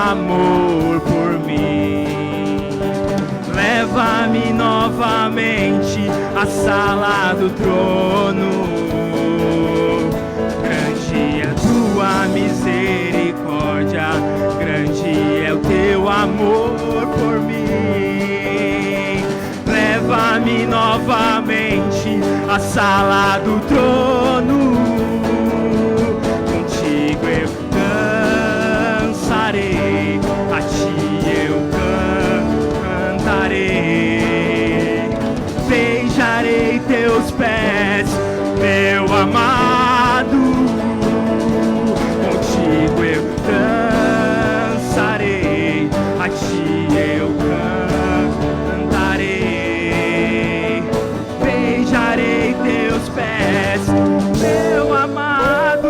amor por mim. Leva-me novamente à sala do trono. Grande é tua misericórdia, grande é o teu amor por mim. Leva-me novamente à sala do trono. Contigo eu dançarei, a ti eu cantarei. Beijarei teus pés, meu amado. Contigo eu dançarei, a ti eu cantarei. Beijarei teus pés, meu amado.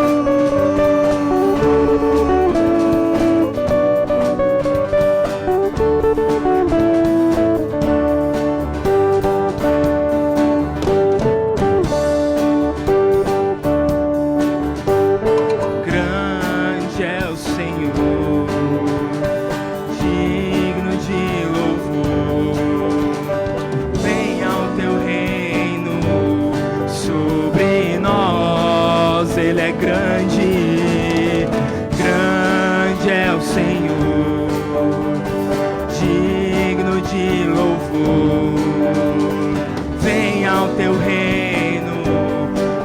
Grande é o Senhor, digno de louvor. Venha o teu reino sobre nós. Ele é grande, grande é o Senhor, digno de louvor. Venha o teu reino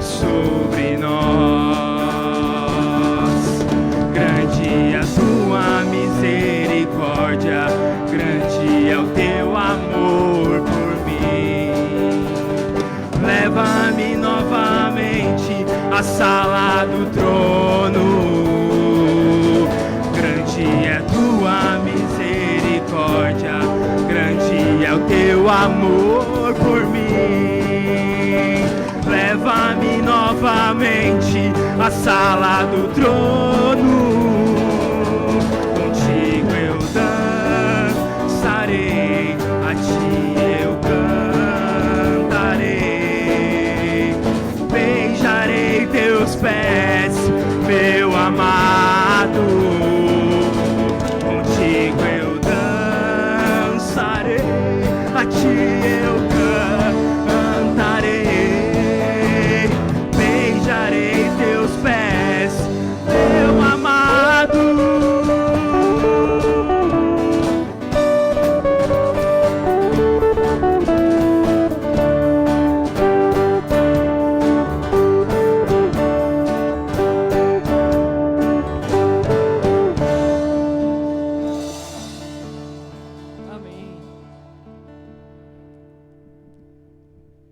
sobre nós. Grande é a tua misericórdia, grande é o teu amor por mim. Leva-me novamente à sala do trono. Grande é a tua misericórdia, grande é o teu amor por mim. Leva-me novamente à sala do trono. Contigo eu dançarei, a ti eu cantarei. Beijarei teus pés, meu amado. Contigo eu dançarei, a ti eu cantarei. Beijarei teus pés, meu amado. Amém.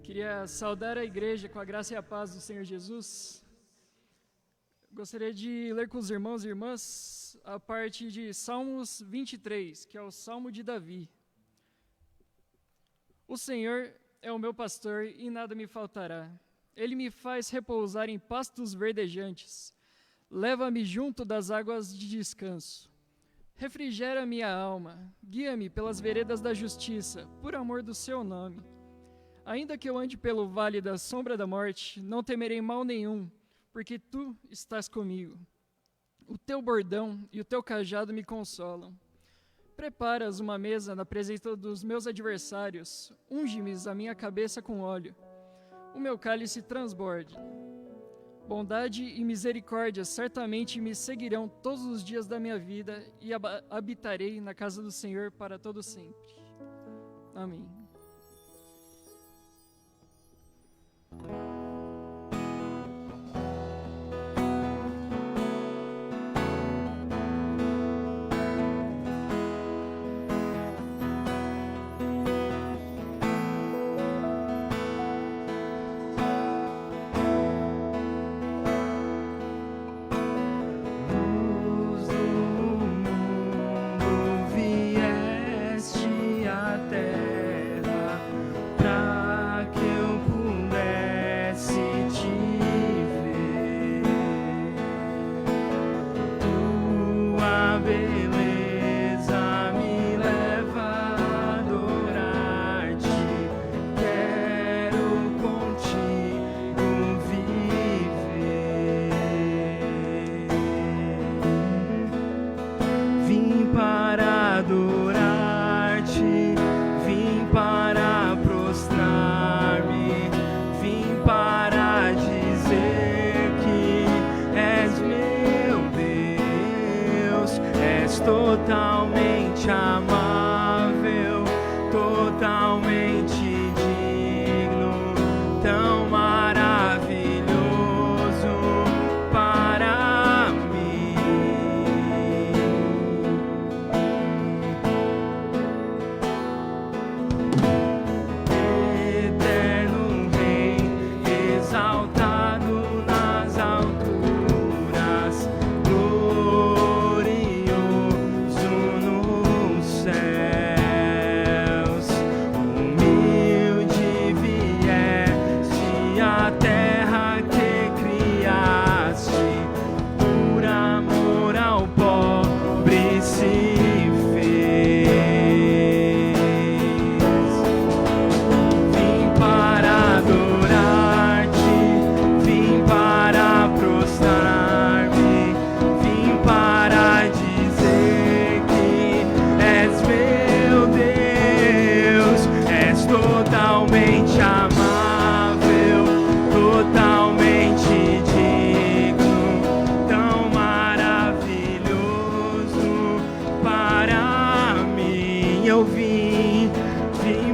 Queria saudar a igreja com a graça e a paz do Senhor Jesus. Gostaria de ler com os irmãos e irmãs a parte de Salmos 23, que é o Salmo de Davi. O Senhor é o meu pastor e nada me faltará. Ele me faz repousar em pastos verdejantes. Leva-me junto das águas de descanso. Refrigera minha alma. Guia-me pelas veredas da justiça, por amor do seu nome. Ainda que eu ande pelo vale da sombra da morte, não temerei mal nenhum, porque tu estás comigo. O teu bordão e o teu cajado me consolam. Preparas uma mesa na presença dos meus adversários, unge-me a minha cabeça com óleo. O meu cálice transborde. Bondade e misericórdia certamente me seguirão todos os dias da minha vida e habitarei na casa do Senhor para todo sempre. Amém. Luz do mundo, vieste à terra. adorar-te, vim para prostrar-me, vim para dizer que és meu Deus, és totalmente amável, totalmente digno, tão maravilhoso para mim. Eterno Rei, exaltado nas alturas, glorioso nos céus, humilde vieste à terra que criaste, por amor ao pobre se fez. Vim para adorar-te, vim para prostrar-me, vim para dizer que és meu Deus, és totalmente amável, totalmente digno, tão maravilhoso para mim. Eu vim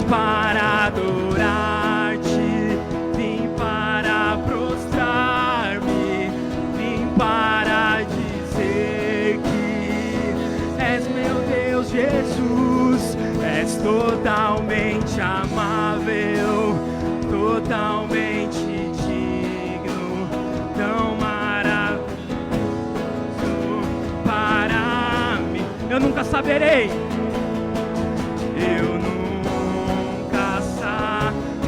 para adorar-te, vim para prostrar-me, vim para dizer que és meu Deus, Jesus, és totalmente amável, totalmente digno, tão maravilhoso para mim. Eu nunca saberei, eu nunca saberei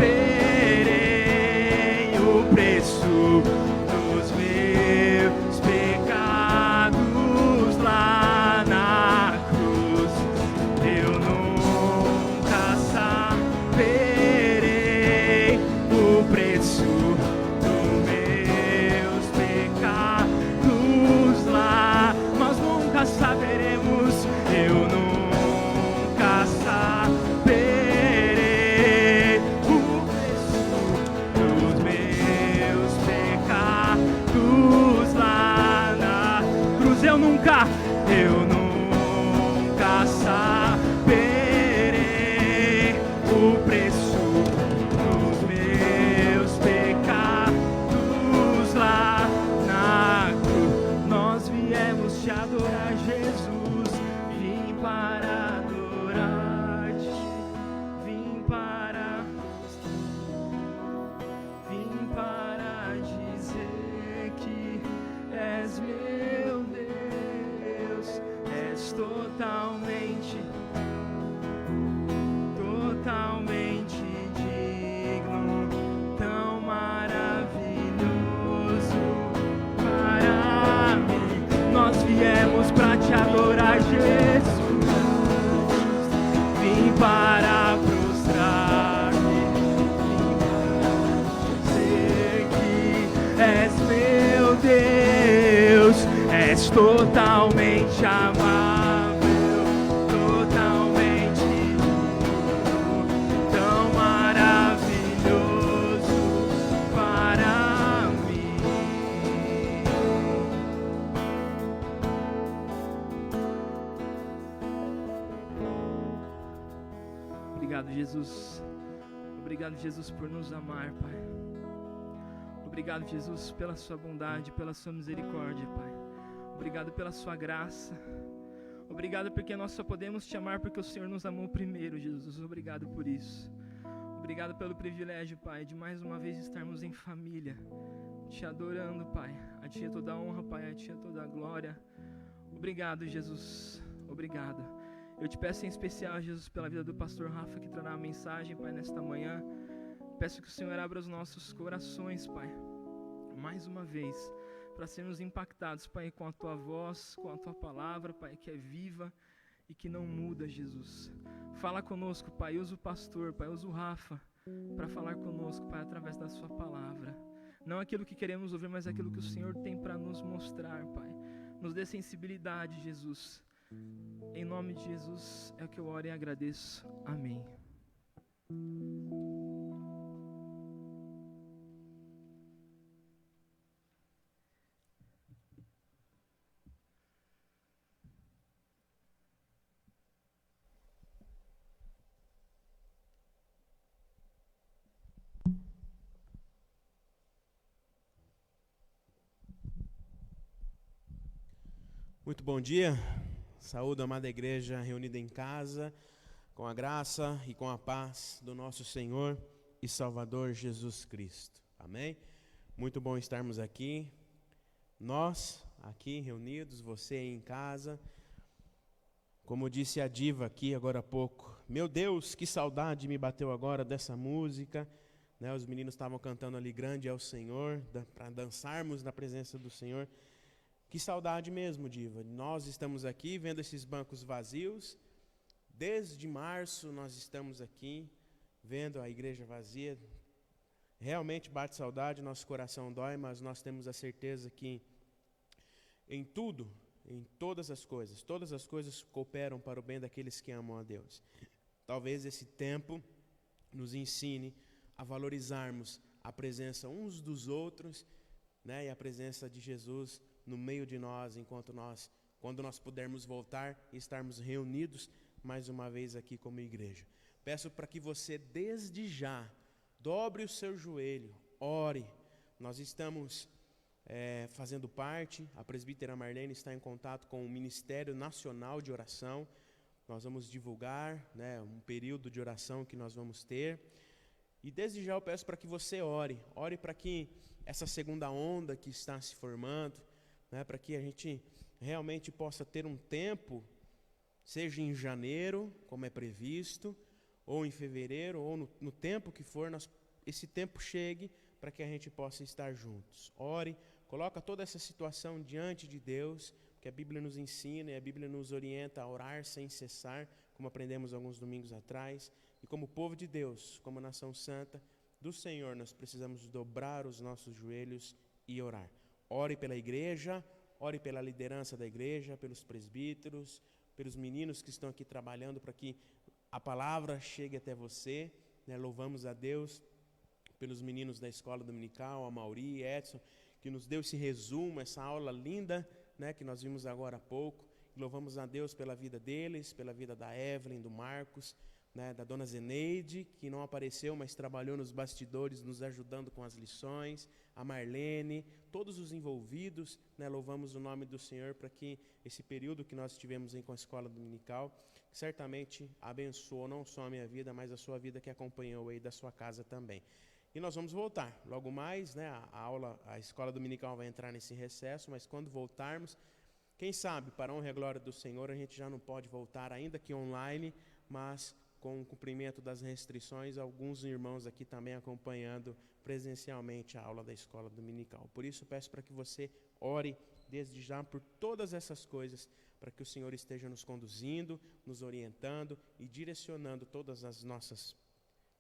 o preço dos meus pecados lá na cruz. Eu nunca saberei o preço dos meus pecados lá. Nós nunca saberemos, eu nunca saberei o preço dos meus pecados lá na cruz. Eu nunca saberei o preço dos meus pecados lá na cruz. Nós viemos te adorar, Jesus, vim para adorar-te, vim para dizer que és meu Deus, és totalmente digno, tão maravilhoso para mim. Nós viemos para te adorar, Jesus, vim para prostrar-me, vim para dizer que és meu Deus, és totalmente amável, totalmente digno, tão maravilhoso para mim. Obrigado, Jesus. Obrigado, Jesus, por nos amar, Pai. Obrigado, Jesus, pela sua bondade, pela sua misericórdia, Pai. Obrigado pela sua graça. Obrigado porque nós só podemos te amar porque o Senhor nos amou primeiro, Jesus. Obrigado por isso. Obrigado pelo privilégio, Pai, de mais uma vez estarmos em família, te adorando, Pai. A Ti é toda a honra, Pai, a Ti é toda a glória. Obrigado, Jesus. Obrigado. Eu te peço em especial, Jesus, pela vida do pastor Rafa, que trará a mensagem, Pai, nesta manhã. Peço que o Senhor abra os nossos corações, Pai, mais uma vez, para sermos impactados, Pai, com a Tua voz, com a Tua palavra, Pai, que é viva e que não muda, Jesus. Fala conosco, Pai, usa o pastor, Pai, usa o Rafa, para falar conosco, Pai, através da Sua palavra. Não aquilo que queremos ouvir, mas aquilo que o Senhor tem para nos mostrar, Pai. Nos dê sensibilidade, Jesus, Em nome de Jesus é o que eu oro e agradeço. Amém. Muito bom dia, saúde, amada igreja reunida em casa, com a graça e com a paz do nosso Senhor e Salvador Jesus Cristo. Amém? Muito bom estarmos aqui, nós aqui reunidos, você aí em casa. Como disse a diva aqui agora há pouco, meu Deus, que saudade me bateu agora dessa música, né? Os meninos estavam cantando ali, grande é o Senhor, para dançarmos na presença do Senhor. Que saudade mesmo, diva. Nós estamos aqui vendo esses bancos vazios. Desde março nós estamos aqui vendo a igreja vazia. Realmente bate saudade, nosso coração dói, mas nós temos a certeza que em tudo, em todas as coisas cooperam para o bem daqueles que amam a Deus. Talvez esse tempo nos ensine a valorizarmos a presença uns dos outros, né, e a presença de Jesus no meio de nós, quando nós pudermos voltar e estarmos reunidos mais uma vez aqui como igreja. Peço para que você desde já dobre o seu joelho, ore. Nós estamos fazendo parte, a presbítera Marlene está em contato com o Ministério Nacional de Oração. Nós vamos divulgar, né, um período de oração que nós vamos ter. E desde já eu peço para que você ore para que essa segunda onda que está se formando, né, para que a gente realmente possa ter um tempo, seja em janeiro, como é previsto, ou em fevereiro, ou no tempo que for, esse tempo chegue para que a gente possa estar juntos. Ore, coloca toda essa situação diante de Deus, que a Bíblia nos ensina e a Bíblia nos orienta a orar sem cessar, como aprendemos alguns domingos atrás. E como povo de Deus, como nação santa do Senhor, nós precisamos dobrar os nossos joelhos e orar. Ore pela igreja, ore pela liderança da igreja, pelos presbíteros, pelos meninos que estão aqui trabalhando para que a palavra chegue até você, né? Louvamos a Deus pelos meninos da escola dominical, a Mauri, Edson, que nos deu esse resumo, essa aula linda, né, que nós vimos agora há pouco. Louvamos a Deus pela vida deles, pela vida da Evelyn, do Marcos, né, da dona Zeneide, que não apareceu, mas trabalhou nos bastidores, nos ajudando com as lições, a Marlene, todos os envolvidos, né, louvamos o nome do Senhor para que esse período que nós tivemos com a escola dominical, certamente abençoou não só a minha vida, mas a sua vida que acompanhou aí da sua casa também. E nós vamos voltar, logo mais, né, a escola dominical vai entrar nesse recesso, mas quando voltarmos, quem sabe, para a honra e a glória do Senhor, a gente já não pode voltar, ainda que online, mas com o cumprimento das restrições, alguns irmãos aqui também acompanhando presencialmente a aula da escola dominical. Por isso, peço para que você ore desde já por todas essas coisas, para que o Senhor esteja nos conduzindo, nos orientando e direcionando todas as nossas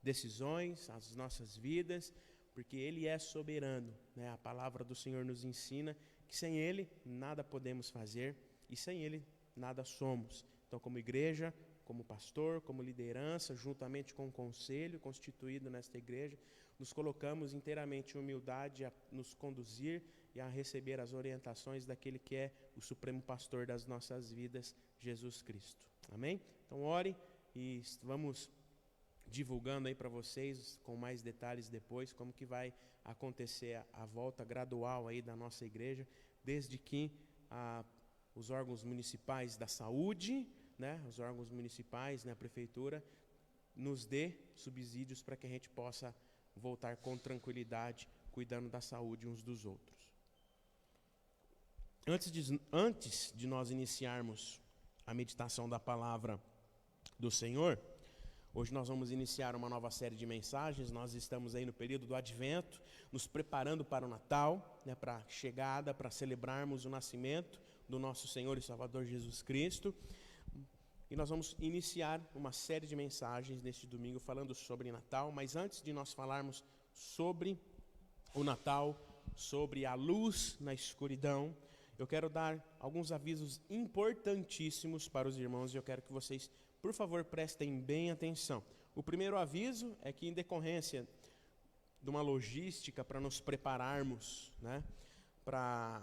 decisões, as nossas vidas, porque Ele é soberano, né? A palavra do Senhor nos ensina que sem Ele nada podemos fazer e sem Ele nada somos. Então, como igreja, como pastor, como liderança, juntamente com o conselho constituído nesta igreja, nos colocamos inteiramente em humildade a nos conduzir e a receber as orientações daquele que é o supremo pastor das nossas vidas, Jesus Cristo. Amém? Então ore e vamos divulgando aí para vocês com mais detalhes depois como que vai acontecer a volta gradual aí da nossa igreja, desde que os órgãos municipais da saúde, né, os órgãos municipais, né, a prefeitura, nos dê subsídios para que a gente possa voltar com tranquilidade, cuidando da saúde uns dos outros. Antes de nós iniciarmos a meditação da palavra do Senhor, hoje nós vamos iniciar uma nova série de mensagens. Nós estamos aí no período do Advento, nos preparando para o Natal, né, para a chegada, para celebrarmos o nascimento do nosso Senhor e Salvador Jesus Cristo. E nós vamos iniciar uma série de mensagens neste domingo falando sobre Natal, mas antes de nós falarmos sobre o Natal, sobre a luz na escuridão, eu quero dar alguns avisos importantíssimos para os irmãos e eu quero que vocês, por favor, prestem bem atenção. O primeiro aviso é que, em decorrência de uma logística para nos prepararmos, né, para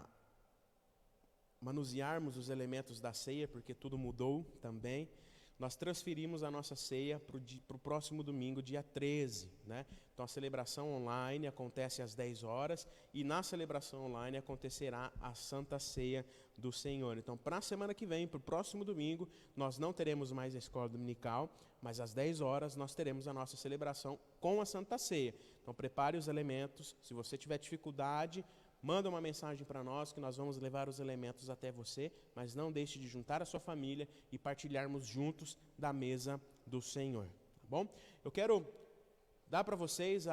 manusearmos os elementos da ceia, porque tudo mudou também, nós transferimos a nossa ceia para o próximo domingo, dia 13. Né? Então a celebração online acontece às 10 horas e na celebração online acontecerá a Santa Ceia do Senhor. Então para a semana que vem, para o próximo domingo, nós não teremos mais a escola dominical, mas às 10 horas nós teremos a nossa celebração com a Santa Ceia. Então prepare os elementos, se você tiver dificuldade, manda uma mensagem para nós que nós vamos levar os elementos até você, mas não deixe de juntar a sua família e partilharmos juntos da mesa do Senhor, tá bom? Eu quero dar para vocês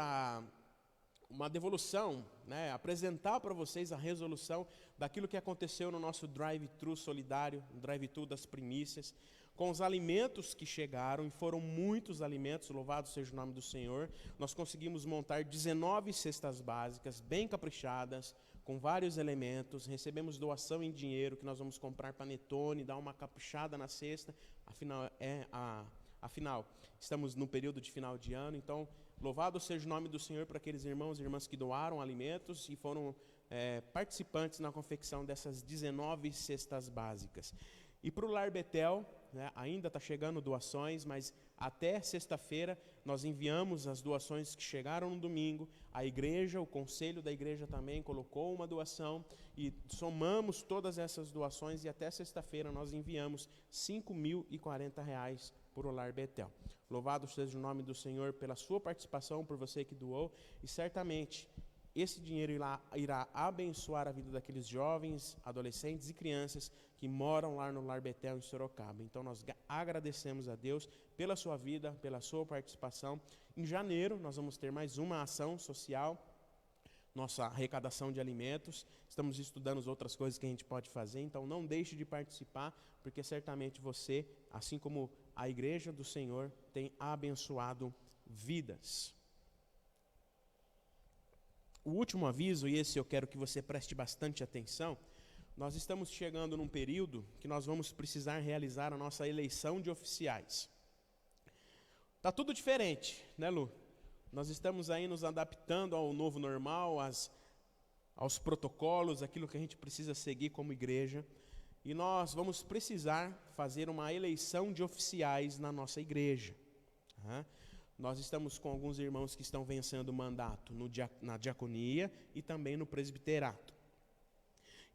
uma devolução, né, apresentar para vocês a resolução daquilo que aconteceu no nosso drive-thru solidário, o drive-thru das primícias, com os alimentos que chegaram, e foram muitos alimentos, louvado seja o nome do Senhor. Nós conseguimos montar 19 cestas básicas, bem caprichadas, com vários elementos. Recebemos doação em dinheiro, que nós vamos comprar panetone, dar uma caprichada na cesta. Afinal, estamos no período de final de ano, então, louvado seja o nome do Senhor para aqueles irmãos e irmãs que doaram alimentos e foram participantes na confecção dessas 19 cestas básicas. E para o Lar Betel, né, ainda está chegando doações, mas até sexta-feira nós enviamos as doações que chegaram no domingo. A igreja, o conselho da igreja também colocou uma doação e somamos todas essas doações e até sexta-feira nós enviamos R$5.040 para o Lar Betel. Louvado seja o nome do Senhor pela sua participação, por você que doou, e certamente esse dinheiro irá abençoar a vida daqueles jovens, adolescentes e crianças que moram lá no Lar Betel, em Sorocaba. Então nós agradecemos a Deus pela sua vida, pela sua participação. Em janeiro nós vamos ter mais uma ação social, nossa arrecadação de alimentos. Estamos estudando outras coisas que a gente pode fazer, então não deixe de participar, porque certamente você, assim como a igreja do Senhor, tem abençoado vidas. O último aviso, e esse eu quero que você preste bastante atenção, nós estamos chegando num período que nós vamos precisar realizar a nossa eleição de oficiais. Está tudo diferente, né, Lu? Nós estamos aí nos adaptando ao novo normal, aos protocolos, aquilo que a gente precisa seguir como igreja, e nós vamos precisar fazer uma eleição de oficiais na nossa igreja. Nós estamos com alguns irmãos que estão vencendo o mandato na diaconia e também no presbiterato.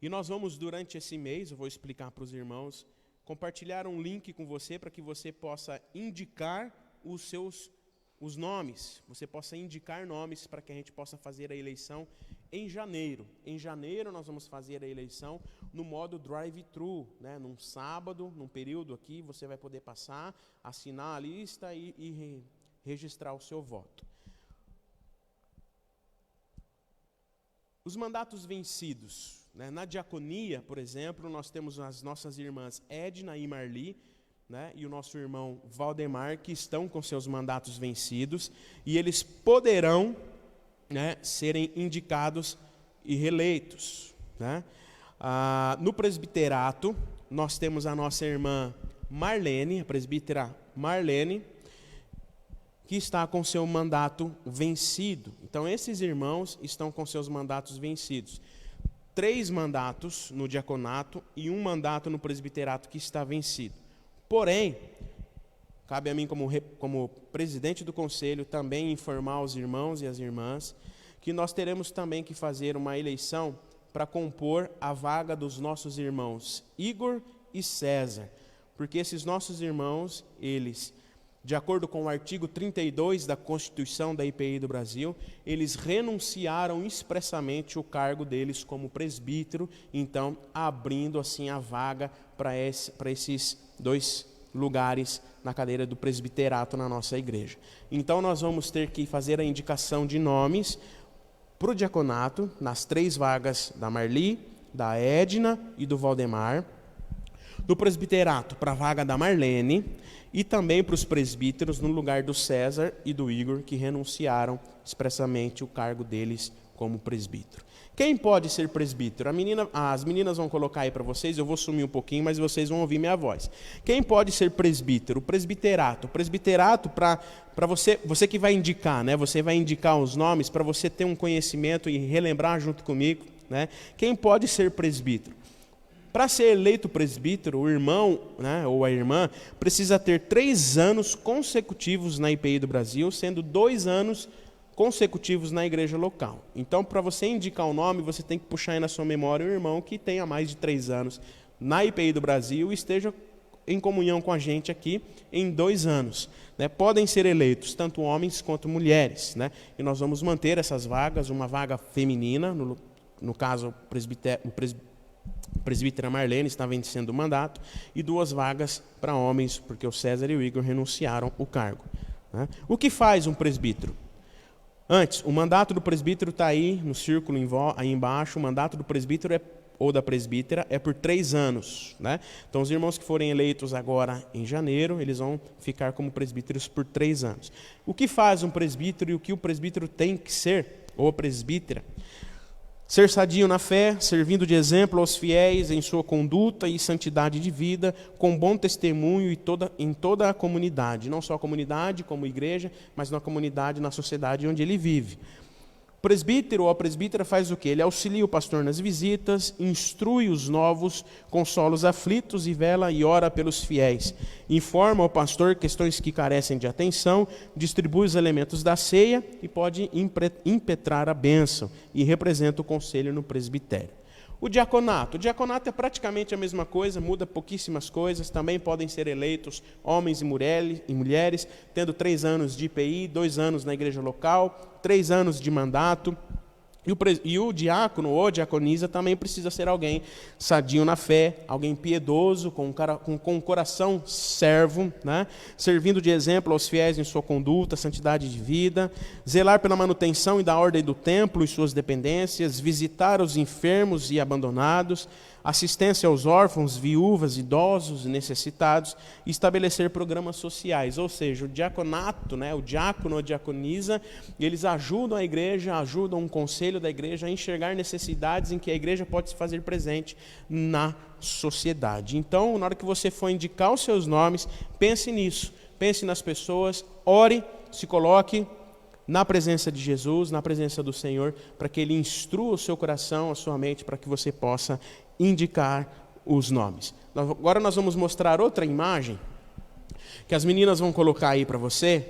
E nós vamos, durante esse mês, eu vou explicar para os irmãos, compartilhar um link com você para que você possa indicar os nomes. Você possa indicar nomes para que a gente possa fazer a eleição em janeiro. Em janeiro nós vamos fazer a eleição no modo drive-thru, né? Num sábado, num período aqui, você vai poder passar, assinar a lista e registrar o seu voto. Os mandatos vencidos, né? Na diaconia, por exemplo, nós temos as nossas irmãs Edna e Marli, né? E o nosso irmão Valdemar, que estão com seus mandatos vencidos, e eles poderão, né, serem indicados e reeleitos, né? No presbiterato, nós temos a nossa irmã Marlene, a presbítera Marlene, que está com seu mandato vencido. Então, esses irmãos estão com seus mandatos vencidos. 3 mandatos no diaconato e 1 mandato no presbiterato que está vencido. Porém, cabe a mim, como presidente do conselho, também informar os irmãos e as irmãs que nós teremos também que fazer uma eleição para compor a vaga dos nossos irmãos Igor e César. Porque esses nossos irmãos, eles, de acordo com o artigo 32 da Constituição da IPI do Brasil, eles renunciaram expressamente o cargo deles como presbítero, então abrindo assim a vaga para esses 2 lugares na cadeira do presbiterato na nossa igreja. Então nós vamos ter que fazer a indicação de nomes para o diaconato, nas 3 vagas da Marli, da Edna e do Valdemar. No presbiterato, para a vaga da Marlene, e também para os presbíteros, no lugar do César e do Igor, que renunciaram expressamente o cargo deles como presbítero. Quem pode ser presbítero? As meninas vão colocar aí para vocês, eu vou sumir um pouquinho, mas vocês vão ouvir minha voz. Quem pode ser presbítero? O presbiterato. O presbiterato, para você que vai indicar, né? Você vai indicar os nomes para você ter um conhecimento e relembrar junto comigo, né? Quem pode ser presbítero? Para ser eleito presbítero, o irmão, né, ou a irmã precisa ter 3 anos consecutivos na IPI do Brasil, sendo 2 anos consecutivos na igreja local. Então, para você indicar o nome, você tem que puxar aí na sua memória o irmão que tenha mais de 3 anos na IPI do Brasil e esteja em comunhão com a gente aqui em 2 anos. Né? Podem ser eleitos tanto homens quanto mulheres. Né? E nós vamos manter essas vagas, uma vaga feminina, no caso o presbítera Marlene está vencendo o mandato, e 2 vagas para homens, porque o César e o Igor renunciaram o cargo. Né? O que faz um presbítero? Antes, o mandato do presbítero está aí no círculo aí embaixo. O mandato do presbítero ou da presbítera é por 3 anos. Né? Então, os irmãos que forem eleitos agora em janeiro, eles vão ficar como presbíteros por 3 anos. O que faz um presbítero e o que o presbítero tem que ser, ou a presbítera? Ser sadio na fé, servindo de exemplo aos fiéis em sua conduta e santidade de vida, com bom testemunho em toda a comunidade, não só a comunidade como igreja, mas na comunidade, na sociedade onde ele vive. O presbítero ou a presbítera faz o quê? Ele auxilia o pastor nas visitas, instrui os novos, consola os aflitos e vela e ora pelos fiéis. Informa ao pastor questões que carecem de atenção, distribui os elementos da ceia e pode impetrar a bênção e representa o conselho no presbitério. O diaconato é praticamente a mesma coisa, muda pouquíssimas coisas, também podem ser eleitos homens e mulheres, tendo 3 anos de IPI, 2 anos na igreja local, 3 anos de mandato. E o diácono ou diaconisa também precisa ser alguém sadio na fé, alguém piedoso, com um coração servo, né? Servindo de exemplo aos fiéis em sua conduta, santidade de vida, zelar pela manutenção e da ordem do templo e suas dependências, visitar os enfermos e abandonados, assistência aos órfãos, viúvas, idosos e necessitados, e estabelecer programas sociais. Ou seja, o diaconato, né, o diácono ou diaconisa, eles ajudam a igreja, ajudam um conselho da igreja a enxergar necessidades em que a igreja pode se fazer presente na sociedade. Então, na hora que você for indicar os seus nomes, pense nisso, pense nas pessoas, ore, se coloque na presença de Jesus, na presença do Senhor, para que Ele instrua o seu coração, a sua mente, para que você possa indicar os nomes. Agora nós vamos mostrar outra imagem, que as meninas vão colocar aí para você,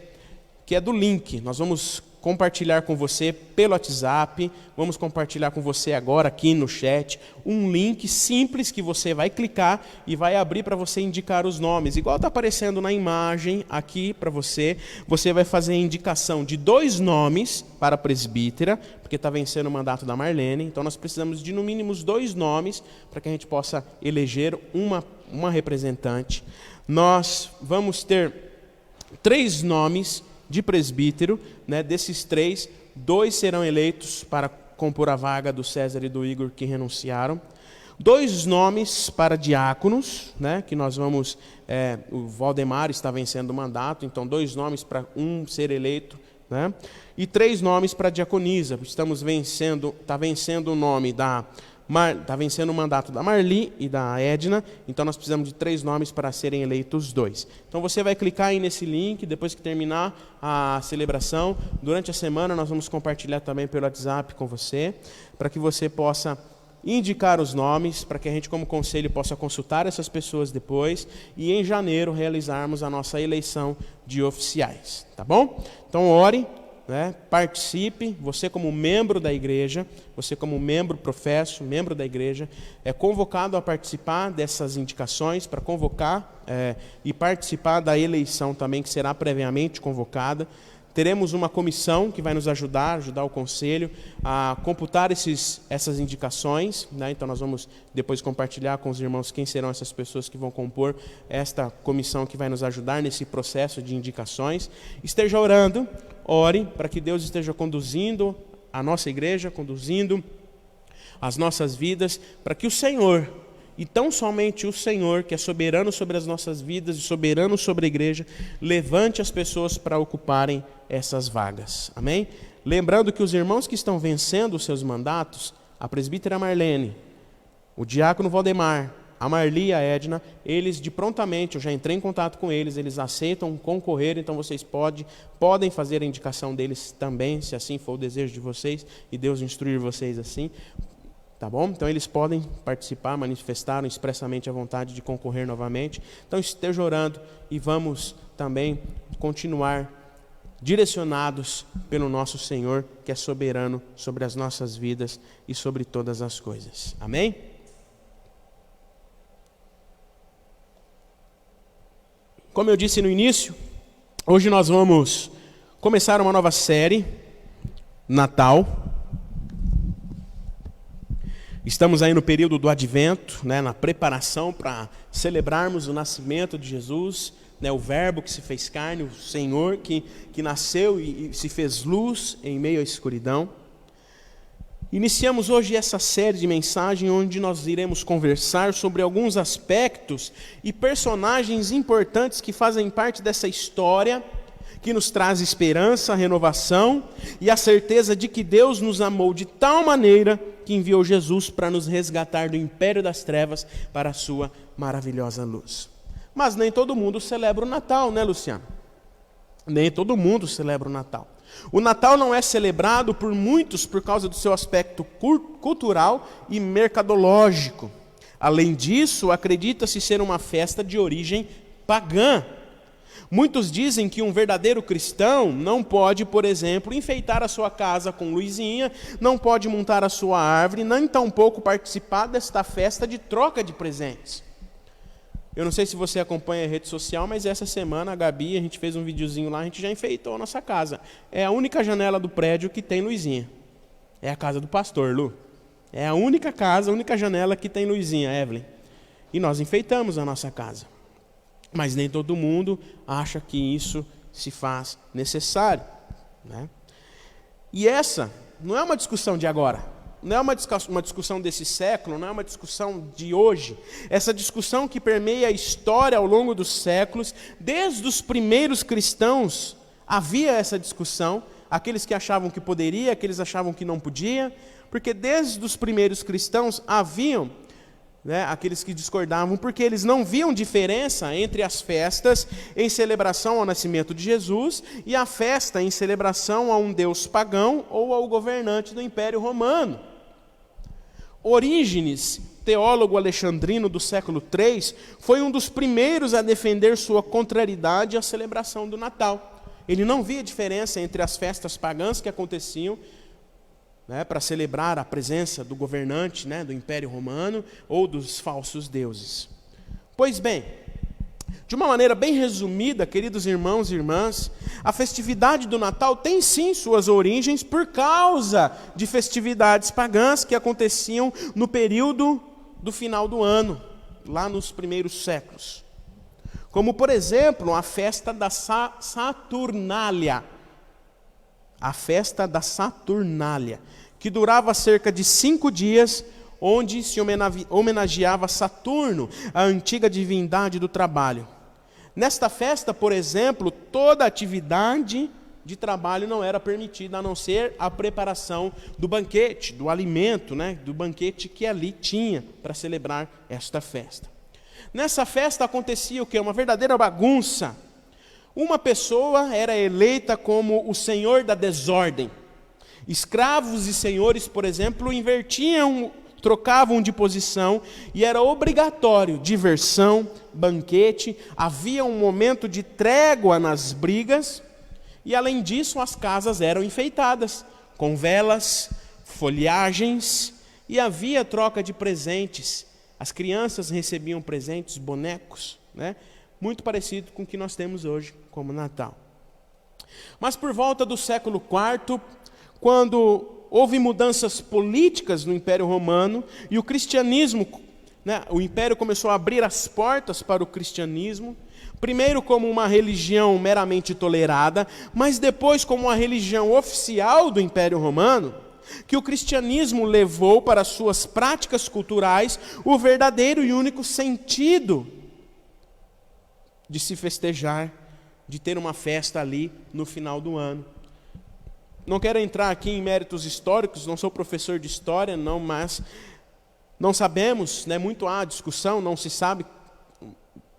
que é do link. Nós vamos compartilhar com você pelo WhatsApp, vamos compartilhar com você agora aqui no chat, um link simples que você vai clicar e vai abrir para você indicar os nomes. Igual está aparecendo na imagem aqui para você, você vai fazer a indicação de 2 nomes para a presbítera, porque está vencendo o mandato da Marlene, então nós precisamos de no mínimo 2 nomes para que a gente possa eleger uma representante. Nós vamos ter 3 nomes de presbítero, né? Desses 3, 2 serão eleitos para compor a vaga do César e do Igor que renunciaram. 2 nomes para diáconos, né? Que nós vamos, o Valdemar está vencendo o mandato, então 2 nomes para um ser eleito, né? E 3 nomes para diaconisa. Está vencendo o nome está vencendo o mandato da Marli e da Edna, então nós precisamos de 3 nomes para serem eleitos 2. Então você vai clicar aí nesse link, depois que terminar a celebração, durante a semana nós vamos compartilhar também pelo WhatsApp com você, para que você possa indicar os nomes, para que a gente como conselho possa consultar essas pessoas depois, e em janeiro realizarmos a nossa eleição de oficiais, tá bom? Então ore, né? Participe, você como membro da igreja, você como membro professo, membro da igreja, é convocado a participar dessas indicações, para convocar e participar da eleição também, que será previamente convocada. Teremos uma comissão que vai nos ajudar o conselho a computar essas indicações, né? Então nós vamos depois compartilhar com os irmãos quem serão essas pessoas que vão compor esta comissão que vai nos ajudar nesse processo de indicações. Esteja orando, ore para que Deus esteja conduzindo a nossa igreja, conduzindo as nossas vidas, para que o Senhor, e tão somente o Senhor, que é soberano sobre as nossas vidas e soberano sobre a igreja, levante as pessoas para ocuparem essas vagas. Amém? lembrando que os irmãos que estão vencendo os seus mandatos, a presbítera Marlene, o diácono Valdemar, a Marli e a Edna, eles de prontamente, eu já entrei em contato com eles, eles aceitam concorrer, então vocês podem fazer a indicação deles também, se assim for o desejo de vocês, e Deus instruir vocês assim, tá bom? Então eles podem participar, manifestaram expressamente a vontade de concorrer novamente, então esteja orando e vamos também continuar direcionados pelo nosso Senhor, que é soberano sobre as nossas vidas e sobre todas as coisas. Amém? Como eu disse no início, hoje nós vamos começar uma nova série, Natal. Estamos aí no período do Advento, né, na preparação para celebrarmos o nascimento de Jesus, né, o Verbo que se fez carne, o Senhor que nasceu e se fez luz em meio à escuridão. Iniciamos hoje essa série de mensagens onde nós iremos conversar sobre alguns aspectos e personagens importantes que fazem parte dessa história, que nos traz esperança, renovação e a certeza de que Deus nos amou de tal maneira que enviou Jesus para nos resgatar do império das trevas para a sua maravilhosa luz. Mas nem todo mundo celebra o Natal, né, Luciano? Nem todo mundo celebra o Natal. O Natal não é celebrado por muitos por causa do seu aspecto cultural e mercadológico. Além disso, acredita-se ser uma festa de origem pagã. Muitos dizem que um verdadeiro cristão não pode, por exemplo, enfeitar a sua casa com luzinha, não pode montar a sua árvore, nem tampouco participar desta festa de troca de presentes. Eu não sei se você acompanha a rede social, mas essa semana a Gabi, a gente fez um videozinho lá, a gente já enfeitou a nossa casa. É a única janela do prédio que tem luzinha. É a casa do pastor, Lu. É a única casa, a única janela que tem luzinha, Evelyn. E nós enfeitamos a nossa casa. Mas nem todo mundo acha que isso se faz necessário, né? E essa não é uma discussão de agora. Não é uma discussão desse século, não é uma discussão de hoje. Essa discussão que permeia a história ao longo dos séculos, desde os primeiros cristãos, havia essa discussão, aqueles que achavam que poderia, aqueles achavam que não podia, porque desde os primeiros cristãos haviam, né, aqueles que discordavam, porque eles não viam diferença entre as festas em celebração ao nascimento de Jesus e a festa em celebração a um deus pagão ou ao governante do Império Romano. Orígenes, teólogo alexandrino do século III, foi um dos primeiros a defender sua contrariedade à celebração do Natal. Ele não via diferença entre as festas pagãs que aconteciam, né, para celebrar a presença do governante, né, do Império Romano ou dos falsos deuses. Pois bem, de uma maneira bem resumida, queridos irmãos e irmãs, a festividade do Natal tem sim suas origens por causa de festividades pagãs que aconteciam no período do final do ano, lá nos primeiros séculos. Como, por exemplo, a festa da Saturnália. A festa da Saturnália, que durava cerca de 5 dias, onde se homenageava Saturno, a antiga divindade do trabalho. Nesta festa, por exemplo, toda atividade de trabalho não era permitida, a não ser a preparação do banquete, do alimento, né, do banquete que ali tinha para celebrar esta festa. Nessa festa acontecia o quê? Uma verdadeira bagunça. Uma pessoa era eleita como o senhor da desordem. Escravos e senhores, por exemplo, trocavam de posição e era obrigatório diversão, banquete, havia um momento de trégua nas brigas e, além disso, as casas eram enfeitadas com velas, folhagens e havia troca de presentes. As crianças recebiam presentes, bonecos, né? Muito parecido com o que nós temos hoje como Natal. Mas por volta do século IV, quando houve mudanças políticas no Império Romano e o cristianismo, né, o Império começou a abrir as portas para o cristianismo, primeiro como uma religião meramente tolerada, mas depois como uma religião oficial do Império Romano, que o cristianismo levou para suas práticas culturais o verdadeiro e único sentido de se festejar, de ter uma festa ali no final do ano. Não quero entrar aqui em méritos históricos, não sou professor de história, não, mas não sabemos, né, muito há discussão, não se sabe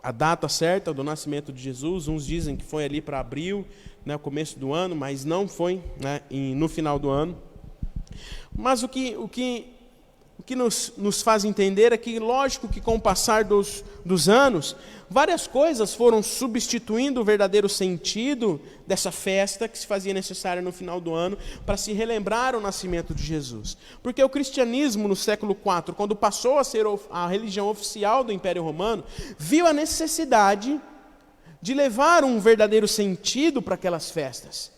a data certa do nascimento de Jesus. Uns dizem que foi ali para abril, né, o começo do ano, mas não foi, né, no final do ano. Mas o que nos faz entender é que, lógico que com o passar dos anos, várias coisas foram substituindo o verdadeiro sentido dessa festa que se fazia necessária no final do ano para se relembrar o nascimento de Jesus. Porque o cristianismo no século IV, quando passou a ser a religião oficial do Império Romano, viu a necessidade de levar um verdadeiro sentido para aquelas festas.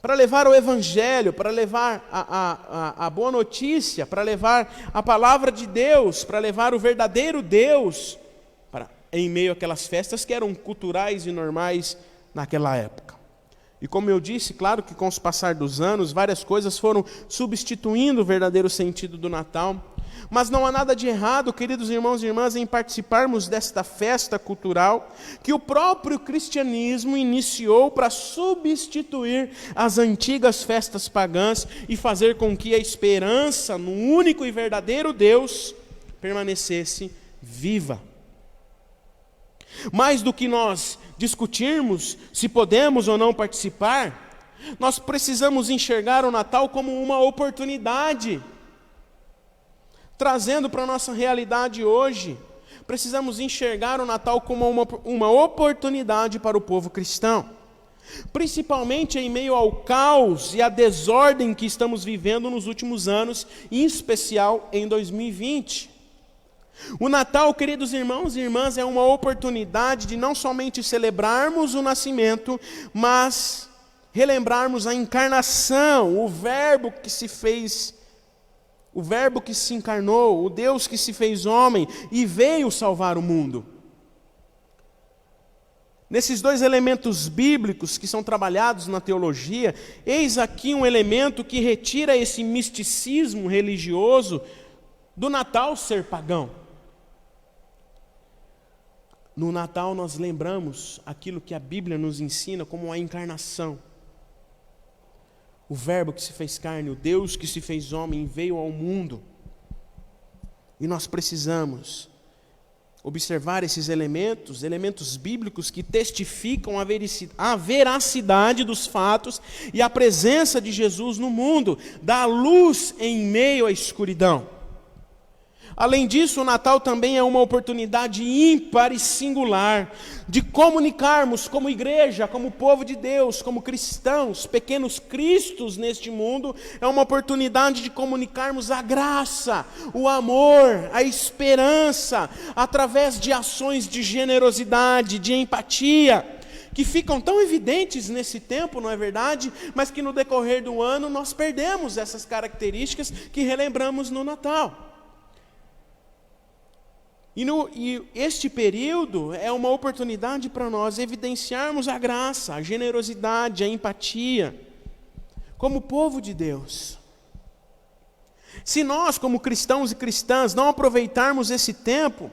Para levar o Evangelho, para levar a boa notícia, para levar a palavra de Deus, para levar o verdadeiro Deus em meio àquelas festas que eram culturais e normais naquela época. E como eu disse, claro que com o passar dos anos, várias coisas foram substituindo o verdadeiro sentido do Natal. Mas não há nada de errado, queridos irmãos e irmãs, em participarmos desta festa cultural que o próprio cristianismo iniciou para substituir as antigas festas pagãs e fazer com que a esperança no único e verdadeiro Deus permanecesse viva. Mais do que nós discutirmos se podemos ou não participar, nós precisamos enxergar o Natal como uma oportunidade, trazendo para a nossa realidade hoje. Precisamos enxergar o Natal como uma oportunidade para o povo cristão, principalmente em meio ao caos e à desordem que estamos vivendo nos últimos anos, em especial em 2020. O Natal, queridos irmãos e irmãs, é uma oportunidade de não somente celebrarmos o nascimento, mas relembrarmos a encarnação, o Verbo que se fez, o Verbo que se encarnou, o Deus que se fez homem e veio salvar o mundo. Nesses dois elementos bíblicos que são trabalhados na teologia, eis aqui um elemento que retira esse misticismo religioso do Natal ser pagão. No Natal nós lembramos aquilo que a Bíblia nos ensina como a encarnação. O Verbo que se fez carne, o Deus que se fez homem veio ao mundo. E nós precisamos observar esses elementos bíblicos que testificam a veracidade dos fatos e a presença de Jesus no mundo, da luz em meio à escuridão. Além disso, o Natal também é uma oportunidade ímpar e singular de comunicarmos como igreja, como povo de Deus, como cristãos, pequenos cristos neste mundo. É uma oportunidade de comunicarmos a graça, o amor, a esperança, através de ações de generosidade, de empatia, que ficam tão evidentes nesse tempo, não é verdade? Mas que no decorrer do ano nós perdemos essas características que relembramos no Natal. E este período é uma oportunidade para nós evidenciarmos a graça, a generosidade, a empatia, como povo de Deus. Se nós, como cristãos e cristãs, não aproveitarmos esse tempo,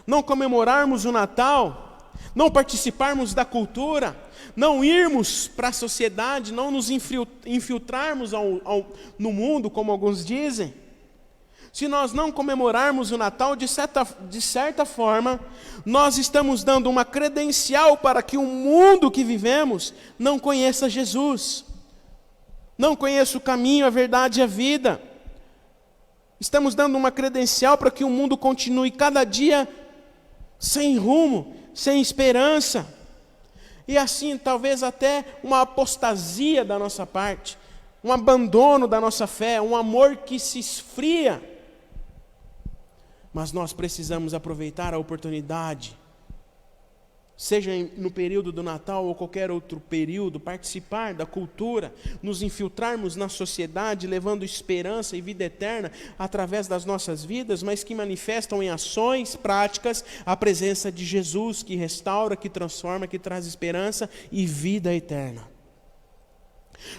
não comemorarmos o Natal, não participarmos da cultura, não irmos para a sociedade, não nos infiltrarmos no mundo, como alguns dizem, se nós não comemorarmos o Natal, de certa forma, nós estamos dando uma credencial para que o mundo que vivemos não conheça Jesus, não conheça o caminho, a verdade e a vida. Estamos dando uma credencial para que o mundo continue cada dia sem rumo, sem esperança, e assim talvez até uma apostasia da nossa parte, um abandono da nossa fé, um amor que se esfria. Mas nós precisamos aproveitar a oportunidade, seja no período do Natal ou qualquer outro período, participar da cultura, nos infiltrarmos na sociedade, levando esperança e vida eterna através das nossas vidas, mas que manifestam em ações práticas a presença de Jesus, que restaura, que transforma, que traz esperança e vida eterna.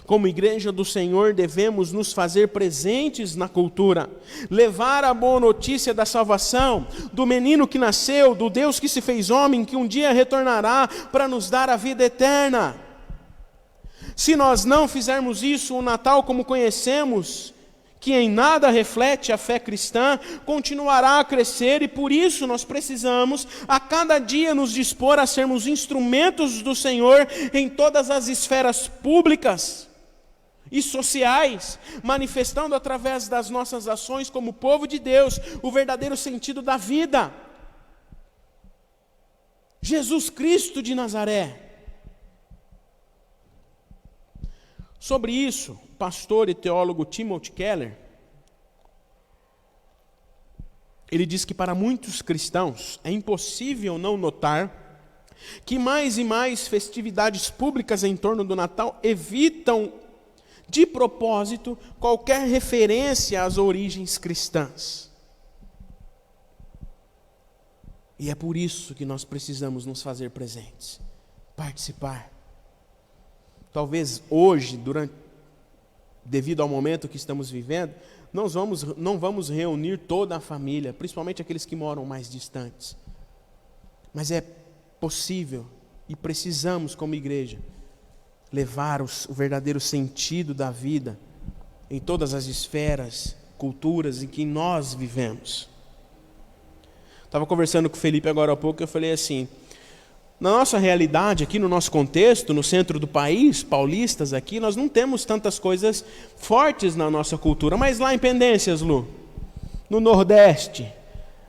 Como igreja do Senhor, devemos nos fazer presentes na cultura, levar a boa notícia da salvação, do menino que nasceu, do Deus que se fez homem, que um dia retornará para nos dar a vida eterna. Se nós não fizermos isso, o Natal como conhecemos, que em nada reflete a fé cristã, continuará a crescer, e por isso nós precisamos a cada dia nos dispor a sermos instrumentos do Senhor em todas as esferas públicas e sociais, manifestando através das nossas ações como povo de Deus o verdadeiro sentido da vida. Jesus Cristo de Nazaré. Sobre isso, o pastor e teólogo Timothy Keller, ele diz que para muitos cristãos é impossível não notar que mais e mais festividades públicas em torno do Natal evitam de propósito qualquer referência às origens cristãs. E é por isso que nós precisamos nos fazer presentes, participar. Talvez hoje, devido ao momento que estamos vivendo, não vamos reunir toda a família, principalmente aqueles que moram mais distantes. Mas é possível e precisamos, como igreja, levar o verdadeiro sentido da vida em todas as esferas, culturas em que nós vivemos. Estava conversando com o Felipe agora há pouco, eu falei assim, na nossa realidade aqui, no nosso contexto, no centro do país, paulistas aqui, nós não temos tantas coisas fortes na nossa cultura, mas lá em Pendências, Lu, no Nordeste,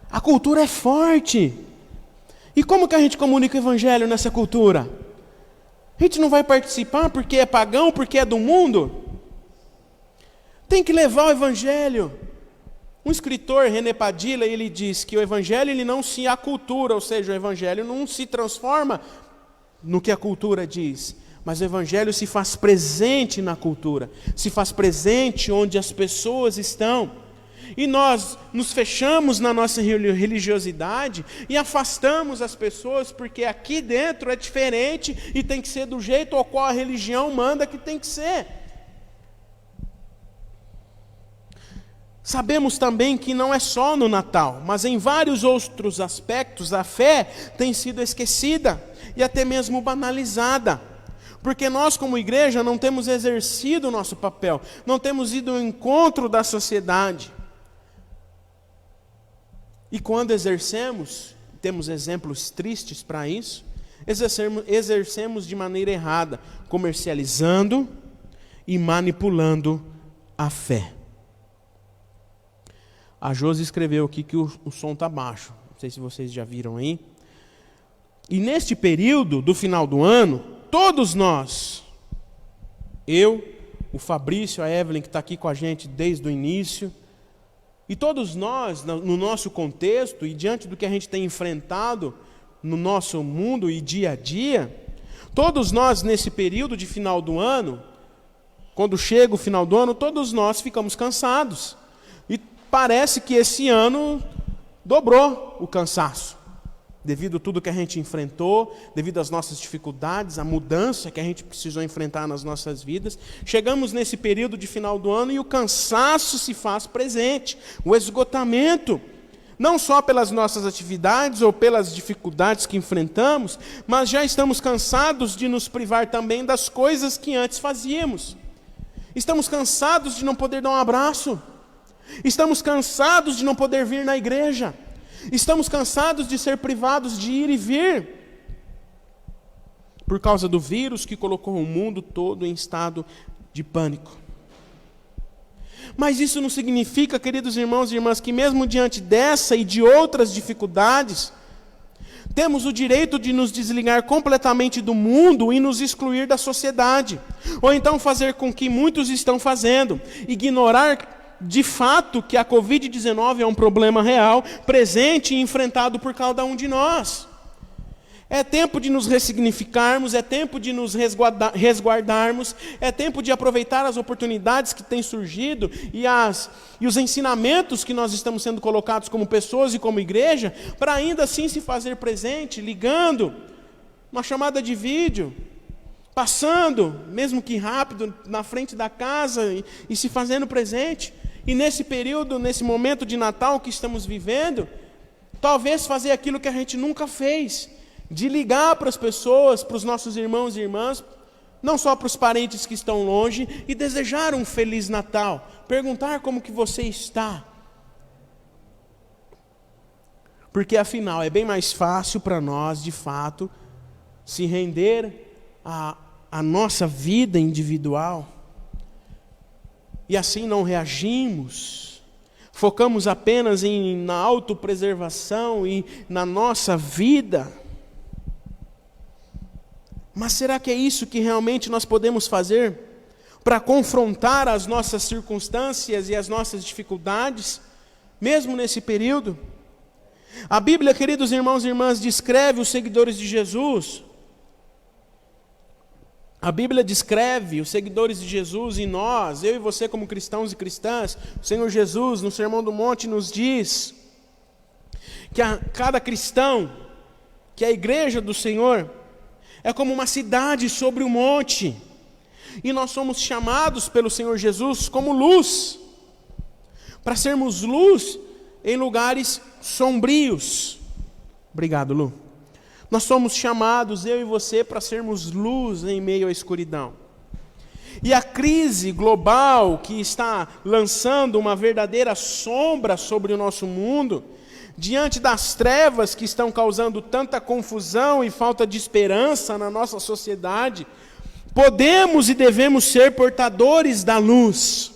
a cultura é forte. E como que a gente comunica o Evangelho nessa cultura? A gente não vai participar porque é pagão, porque é do mundo? Tem que levar o Evangelho. Um escritor, René Padilha, ele diz que o Evangelho ele não se acultura, ou seja, o Evangelho não se transforma no que a cultura diz, mas o Evangelho se faz presente na cultura, se faz presente onde as pessoas estão. E nós nos fechamos na nossa religiosidade e afastamos as pessoas, porque aqui dentro é diferente e tem que ser do jeito ao qual a religião manda que tem que ser. Sabemos também que não é só no Natal, mas em vários outros aspectos a fé tem sido esquecida e até mesmo banalizada. Porque nós como igreja não temos exercido o nosso papel, não temos ido ao encontro da sociedade. E quando exercemos, temos exemplos tristes para isso, exercemos de maneira errada, comercializando e manipulando a fé. A Josi escreveu aqui que o som está baixo. Não sei se vocês já viram aí. E neste período do final do ano, todos nós, eu, o Fabrício, a Evelyn, que está aqui com a gente desde o início, e todos nós, no nosso contexto e diante do que a gente tem enfrentado no nosso mundo e dia a dia, todos nós nesse período de final do ano, quando chega o final do ano, todos nós ficamos cansados. Parece que esse ano dobrou o cansaço, devido a tudo que a gente enfrentou, devido às nossas dificuldades, a mudança que a gente precisou enfrentar nas nossas vidas. Chegamos nesse período de final do ano e o cansaço se faz presente, o esgotamento, não só pelas nossas atividades ou pelas dificuldades que enfrentamos, mas já estamos cansados de nos privar também das coisas que antes fazíamos. Estamos cansados de não poder dar um abraço. Estamos cansados de não poder vir na igreja. Estamos cansados de ser privados de ir e vir, por causa do vírus que colocou o mundo todo em estado de pânico. Mas isso não significa, queridos irmãos e irmãs, que mesmo diante dessa e de outras dificuldades, temos o direito de nos desligar completamente do mundo e nos excluir da sociedade. Ou então fazer com que muitos estão fazendo, ignorar de fato que a Covid-19 é um problema real, presente e enfrentado por cada um de nós. É tempo de nos ressignificarmos, é tempo de nos resguardarmos, é tempo de aproveitar as oportunidades que têm surgido e os ensinamentos que nós estamos sendo colocados como pessoas e como igreja, para ainda assim se fazer presente, ligando, uma chamada de vídeo, passando, mesmo que rápido, na frente da casa e se fazendo presente. E nesse período, nesse momento de Natal que estamos vivendo, talvez fazer aquilo que a gente nunca fez, de ligar para as pessoas, para os nossos irmãos e irmãs, não só para os parentes que estão longe, e desejar um Feliz Natal, perguntar como que você está. Porque afinal é bem mais fácil para nós, de fato, se render à nossa vida individual, e assim não reagimos, focamos apenas na autopreservação e na nossa vida. Mas será que é isso que realmente nós podemos fazer para confrontar as nossas circunstâncias e as nossas dificuldades, mesmo nesse período? A Bíblia, queridos irmãos e irmãs, descreve os seguidores de Jesus. A Bíblia descreve os seguidores de Jesus e nós, eu e você como cristãos e cristãs. O Senhor Jesus, no Sermão do Monte, nos diz que cada cristão, que a igreja do Senhor, é como uma cidade sobre o monte. E nós somos chamados pelo Senhor Jesus como luz, para sermos luz em lugares sombrios. Obrigado, Lu. Nós somos chamados, eu e você, para sermos luz em meio à escuridão. E a crise global que está lançando uma verdadeira sombra sobre o nosso mundo, diante das trevas que estão causando tanta confusão e falta de esperança na nossa sociedade, podemos e devemos ser portadores da luz.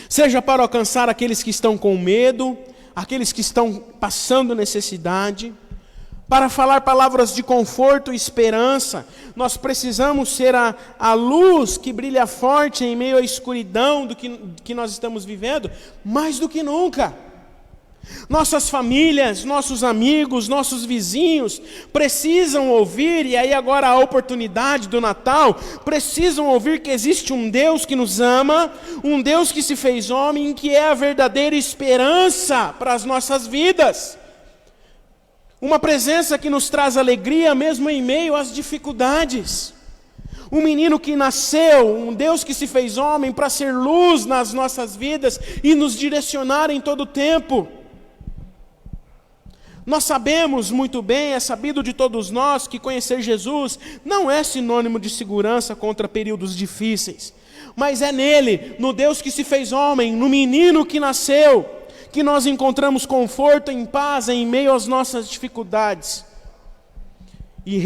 Seja para alcançar aqueles que estão com medo, aqueles que estão passando necessidade, para falar palavras de conforto e esperança. Nós precisamos ser a luz que brilha forte em meio à escuridão do que nós estamos vivendo, mais do que nunca. Nossas famílias, nossos amigos, nossos vizinhos precisam ouvir, e aí agora a oportunidade do Natal, precisam ouvir que existe um Deus que nos ama, um Deus que se fez homem, que é a verdadeira esperança para as nossas vidas. Uma presença que nos traz alegria mesmo em meio às dificuldades. Um menino que nasceu, um Deus que se fez homem para ser luz nas nossas vidas e nos direcionar em todo o tempo. Nós sabemos muito bem, é sabido de todos nós, que conhecer Jesus não é sinônimo de segurança contra períodos difíceis. Mas é nele, no Deus que se fez homem, no menino que nasceu, que nós encontramos conforto em paz em meio às nossas dificuldades. E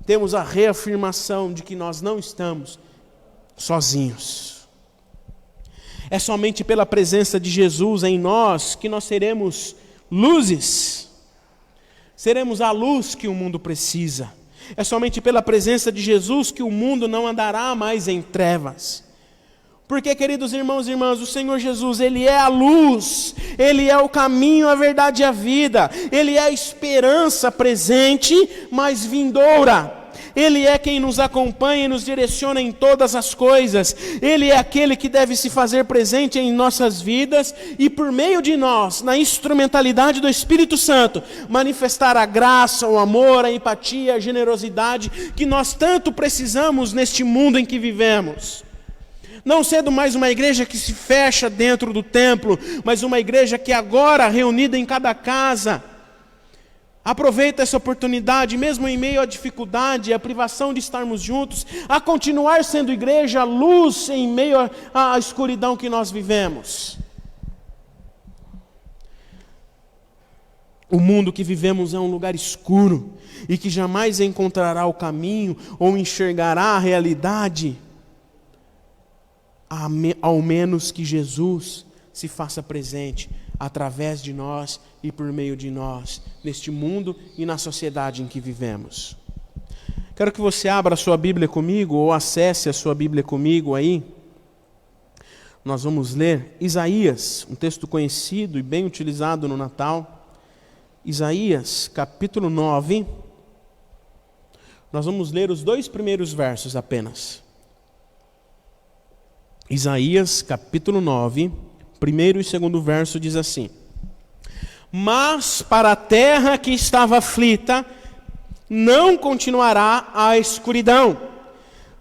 temos a reafirmação de que nós não estamos sozinhos. É somente pela presença de Jesus em nós que nós seremos luzes. Seremos a luz que o mundo precisa. É somente pela presença de Jesus que o mundo não andará mais em trevas. Porque, queridos irmãos e irmãs, o Senhor Jesus, Ele é a luz, Ele é o caminho, a verdade e a vida, Ele é a esperança presente, mas vindoura. Ele é quem nos acompanha e nos direciona em todas as coisas. Ele é aquele que deve se fazer presente em nossas vidas e por meio de nós, na instrumentalidade do Espírito Santo, manifestar a graça, o amor, a empatia, a generosidade que nós tanto precisamos neste mundo em que vivemos. Não sendo mais uma igreja que se fecha dentro do templo, mas uma igreja que agora, reunida em cada casa, aproveita essa oportunidade, mesmo em meio à dificuldade, à privação de estarmos juntos, a continuar sendo igreja, luz em meio à escuridão que nós vivemos. O mundo que vivemos é um lugar escuro e que jamais encontrará o caminho ou enxergará a realidade, ao menos que Jesus se faça presente através de nós e por meio de nós, neste mundo e na sociedade em que vivemos. Quero que você abra a sua Bíblia comigo, ou acesse a sua Bíblia comigo aí. Nós vamos ler Isaías, um texto conhecido e bem utilizado no Natal. Isaías, capítulo 9. Nós vamos ler os 2 primeiros versos apenas. Isaías, capítulo 9, primeiro e segundo verso diz assim: Mas para a terra que estava aflita, não continuará a escuridão.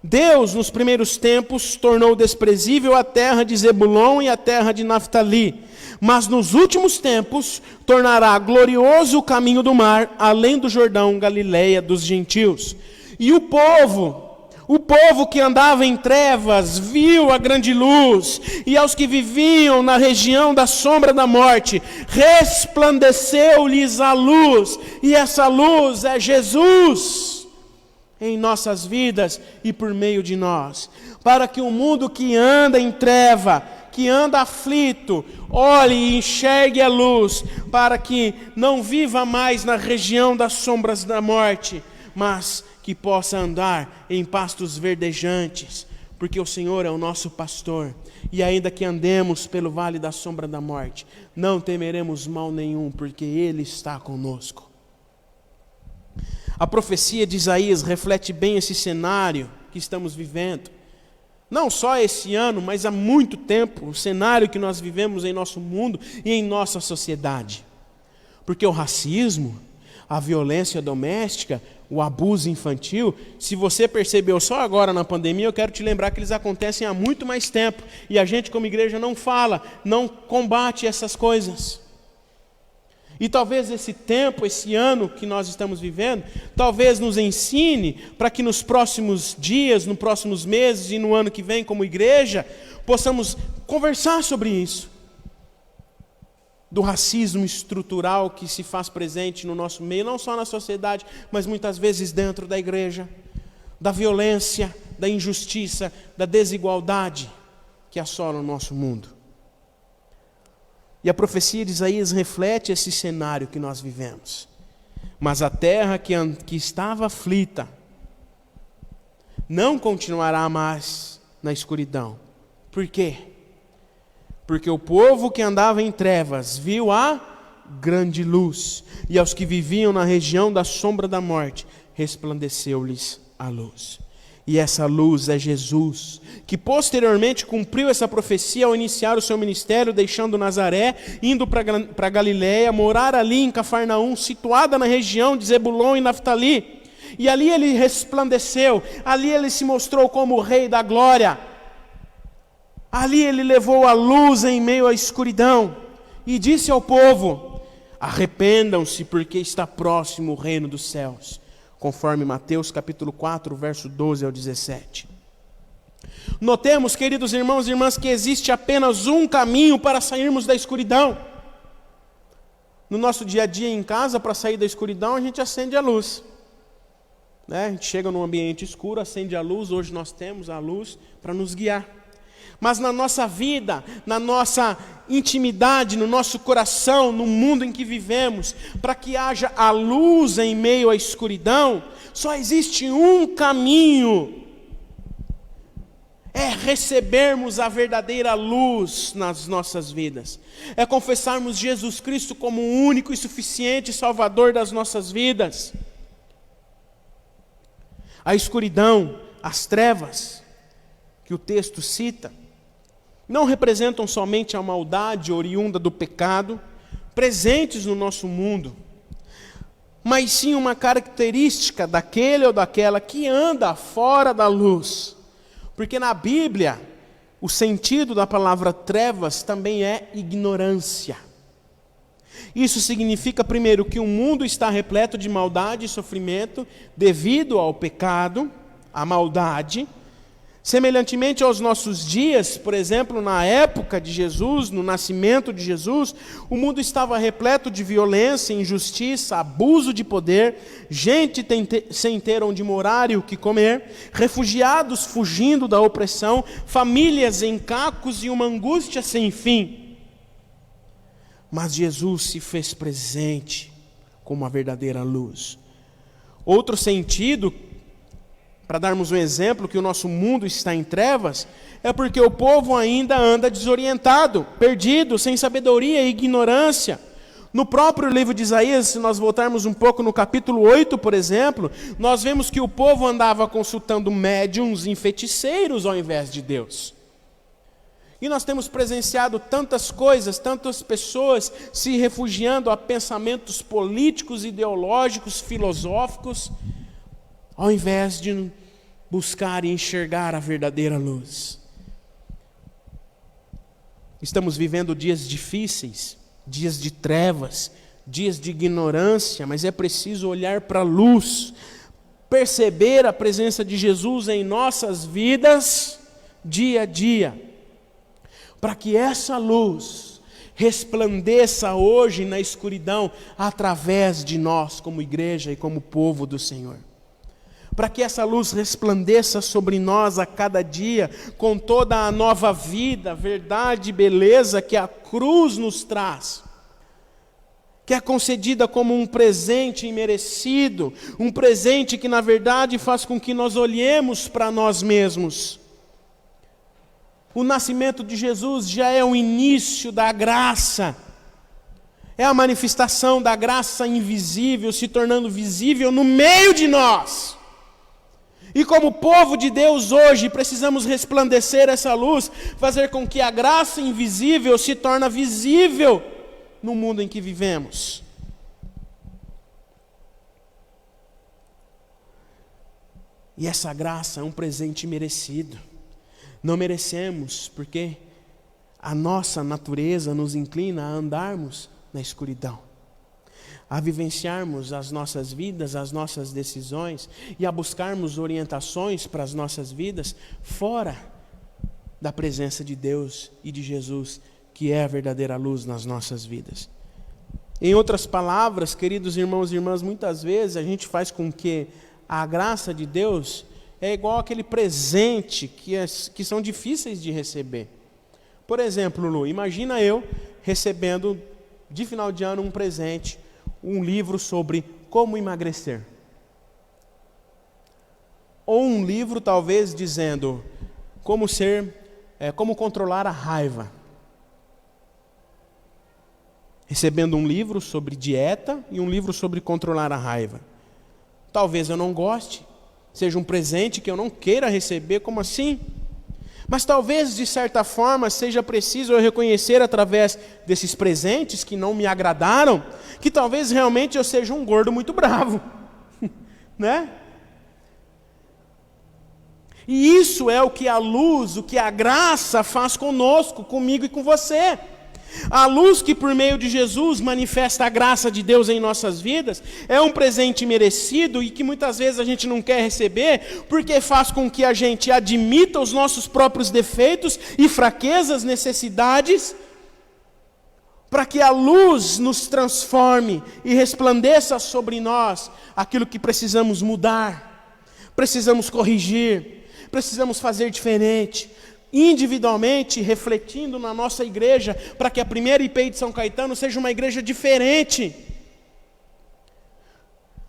Deus, nos primeiros tempos, tornou desprezível a terra de Zebulon e a terra de Naftali, mas nos últimos tempos tornará glorioso o caminho do mar, além do Jordão, Galileia dos gentios. E o povo que andava em trevas, viu a grande luz, e aos que viviam na região da sombra da morte, resplandeceu-lhes a luz, e essa luz é Jesus em nossas vidas e por meio de nós, para que o mundo que anda em treva, que anda aflito, olhe e enxergue a luz, para que não viva mais na região das sombras da morte, mas que possa andar em pastos verdejantes, porque o Senhor é o nosso pastor, e ainda que andemos pelo vale da sombra da morte, não temeremos mal nenhum, porque Ele está conosco. A profecia de Isaías reflete bem esse cenário que estamos vivendo. Não só esse ano, mas há muito tempo, o cenário que nós vivemos em nosso mundo e em nossa sociedade. Porque o racismo, a violência doméstica, o abuso infantil, se você percebeu só agora na pandemia, eu quero te lembrar que eles acontecem há muito mais tempo. E a gente como igreja não fala, não combate essas coisas. E talvez esse tempo, esse ano que nós estamos vivendo, talvez nos ensine para que nos próximos dias, nos próximos meses e no ano que vem como igreja, possamos conversar sobre isso. Do racismo estrutural que se faz presente no nosso meio, não só na sociedade, mas muitas vezes dentro da igreja. Da violência, da injustiça, da desigualdade que assola o nosso mundo. E a profecia de Isaías reflete esse cenário que nós vivemos. Mas a terra que estava aflita não continuará mais na escuridão. Por quê? Porque o povo que andava em trevas viu a grande luz, e aos que viviam na região da sombra da morte, resplandeceu-lhes a luz. E essa luz é Jesus, que posteriormente cumpriu essa profecia ao iniciar o seu ministério, deixando Nazaré, indo para Galiléia, morar ali em Cafarnaum, situada na região de Zebulon e Naftali. E ali ele resplandeceu, ali ele se mostrou como o Rei da Glória. Ali ele levou a luz em meio à escuridão e disse ao povo: arrependam-se, porque está próximo o reino dos céus. Conforme Mateus capítulo 4, verso 12 ao 17. Notemos, queridos irmãos e irmãs, que existe apenas um caminho para sairmos da escuridão. No nosso dia a dia em casa, para sair da escuridão, a gente acende a luz. A gente chega num ambiente escuro, acende a luz. Hoje nós temos a luz para nos guiar. Mas na nossa vida, na nossa intimidade, no nosso coração, no mundo em que vivemos, para que haja a luz em meio à escuridão, só existe um caminho: é recebermos a verdadeira luz nas nossas vidas, é confessarmos Jesus Cristo como o único e suficiente Salvador das nossas vidas. A escuridão, as trevas que o texto cita, não representam somente a maldade oriunda do pecado, presentes no nosso mundo, mas sim uma característica daquele ou daquela que anda fora da luz. Porque na Bíblia, o sentido da palavra trevas também é ignorância. Isso significa, primeiro, que o mundo está repleto de maldade e sofrimento devido ao pecado, à maldade. Semelhantemente aos nossos dias, por exemplo, na época de Jesus, no nascimento de Jesus, o mundo estava repleto de violência, injustiça, abuso de poder, gente sem ter onde morar e o que comer, refugiados fugindo da opressão, famílias em cacos e uma angústia sem fim. Mas Jesus se fez presente como a verdadeira luz. Outro sentido, para darmos um exemplo que o nosso mundo está em trevas, é porque o povo ainda anda desorientado, perdido, sem sabedoria e ignorância. No próprio livro de Isaías, se nós voltarmos um pouco no capítulo 8, por exemplo, nós vemos que o povo andava consultando médiuns e feiticeiros ao invés de Deus. E nós temos presenciado tantas coisas, tantas pessoas se refugiando a pensamentos políticos, ideológicos, filosóficos, ao invés de buscar e enxergar a verdadeira luz. Estamos vivendo dias difíceis, dias de trevas, dias de ignorância, mas é preciso olhar para a luz, perceber a presença de Jesus em nossas vidas dia a dia, para que essa luz resplandeça hoje na escuridão através de nós como igreja e como povo do Senhor. Para que essa luz resplandeça sobre nós a cada dia, com toda a nova vida, verdade e beleza que a cruz nos traz, que é concedida como um presente imerecido, um presente que na verdade faz com que nós olhemos para nós mesmos. O nascimento de Jesus já é o início da graça, é a manifestação da graça invisível se tornando visível no meio de nós. E como povo de Deus hoje, precisamos resplandecer essa luz, fazer com que a graça invisível se torne visível no mundo em que vivemos. E essa graça é um presente merecido. Não merecemos, porque a nossa natureza nos inclina a andarmos na escuridão, a vivenciarmos as nossas vidas, as nossas decisões e a buscarmos orientações para as nossas vidas fora da presença de Deus e de Jesus, que é a verdadeira luz nas nossas vidas. Em outras palavras, queridos irmãos e irmãs, muitas vezes a gente faz com que a graça de Deus é igual aquele presente que são difíceis de receber. Por exemplo, Lu, imagina eu recebendo de final de ano um presente, um livro sobre como emagrecer. Ou um livro talvez dizendo como controlar a raiva. Recebendo um livro sobre dieta e um livro sobre controlar a raiva. Talvez eu não goste, seja um presente que eu não queira receber, como assim? Mas talvez, de certa forma, seja preciso eu reconhecer através desses presentes que não me agradaram, que talvez realmente eu seja um gordo muito bravo, né? E isso é o que a luz, o que a graça faz conosco, comigo e com você. A luz que por meio de Jesus manifesta a graça de Deus em nossas vidas é um presente merecido e que muitas vezes a gente não quer receber porque faz com que a gente admita os nossos próprios defeitos e fraquezas, necessidades, para que a luz nos transforme e resplandeça sobre nós aquilo que precisamos mudar, precisamos corrigir, precisamos fazer diferente. Individualmente, refletindo na nossa igreja, para que a primeira IPI de São Caetano seja uma igreja diferente.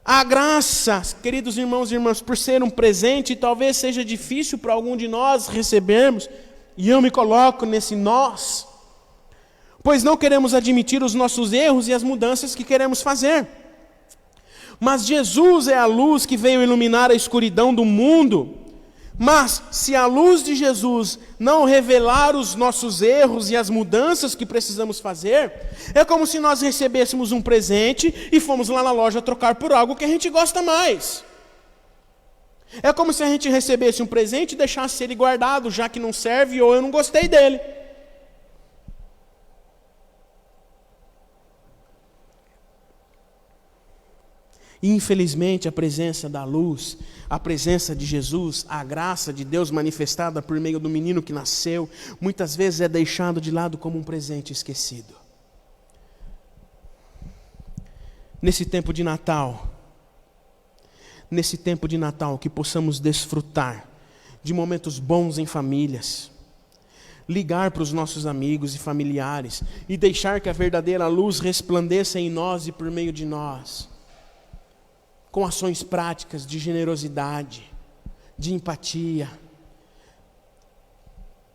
A graça, queridos irmãos e irmãs, por ser um presente, talvez seja difícil para algum de nós recebermos, e eu me coloco nesse nós, pois não queremos admitir os nossos erros e as mudanças que queremos fazer. Mas Jesus é a luz que veio iluminar a escuridão do mundo. Mas, se a luz de Jesus não revelar os nossos erros e as mudanças que precisamos fazer, é como se nós recebêssemos um presente e fomos lá na loja trocar por algo que a gente gosta mais. É como se a gente recebesse um presente e deixasse ele guardado, já que não serve ou eu não gostei dele. E, infelizmente, a presença da luz, a presença de Jesus, a graça de Deus manifestada por meio do menino que nasceu, muitas vezes é deixado de lado como um presente esquecido. Nesse tempo de Natal, que possamos desfrutar de momentos bons em famílias, ligar para os nossos amigos e familiares e deixar que a verdadeira luz resplandeça em nós e por meio de nós, com ações práticas de generosidade, de empatia,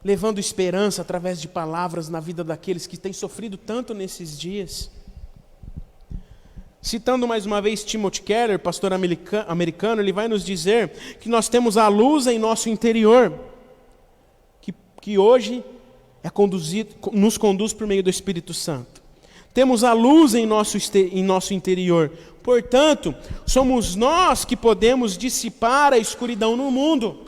levando esperança através de palavras na vida daqueles que têm sofrido tanto nesses dias. Citando mais uma vez Timothy Keller, pastor americano, ele vai nos dizer que nós temos a luz em nosso interior, que hoje nos conduz por meio do Espírito Santo. Temos a luz em nosso interior. Portanto, somos nós que podemos dissipar a escuridão no mundo.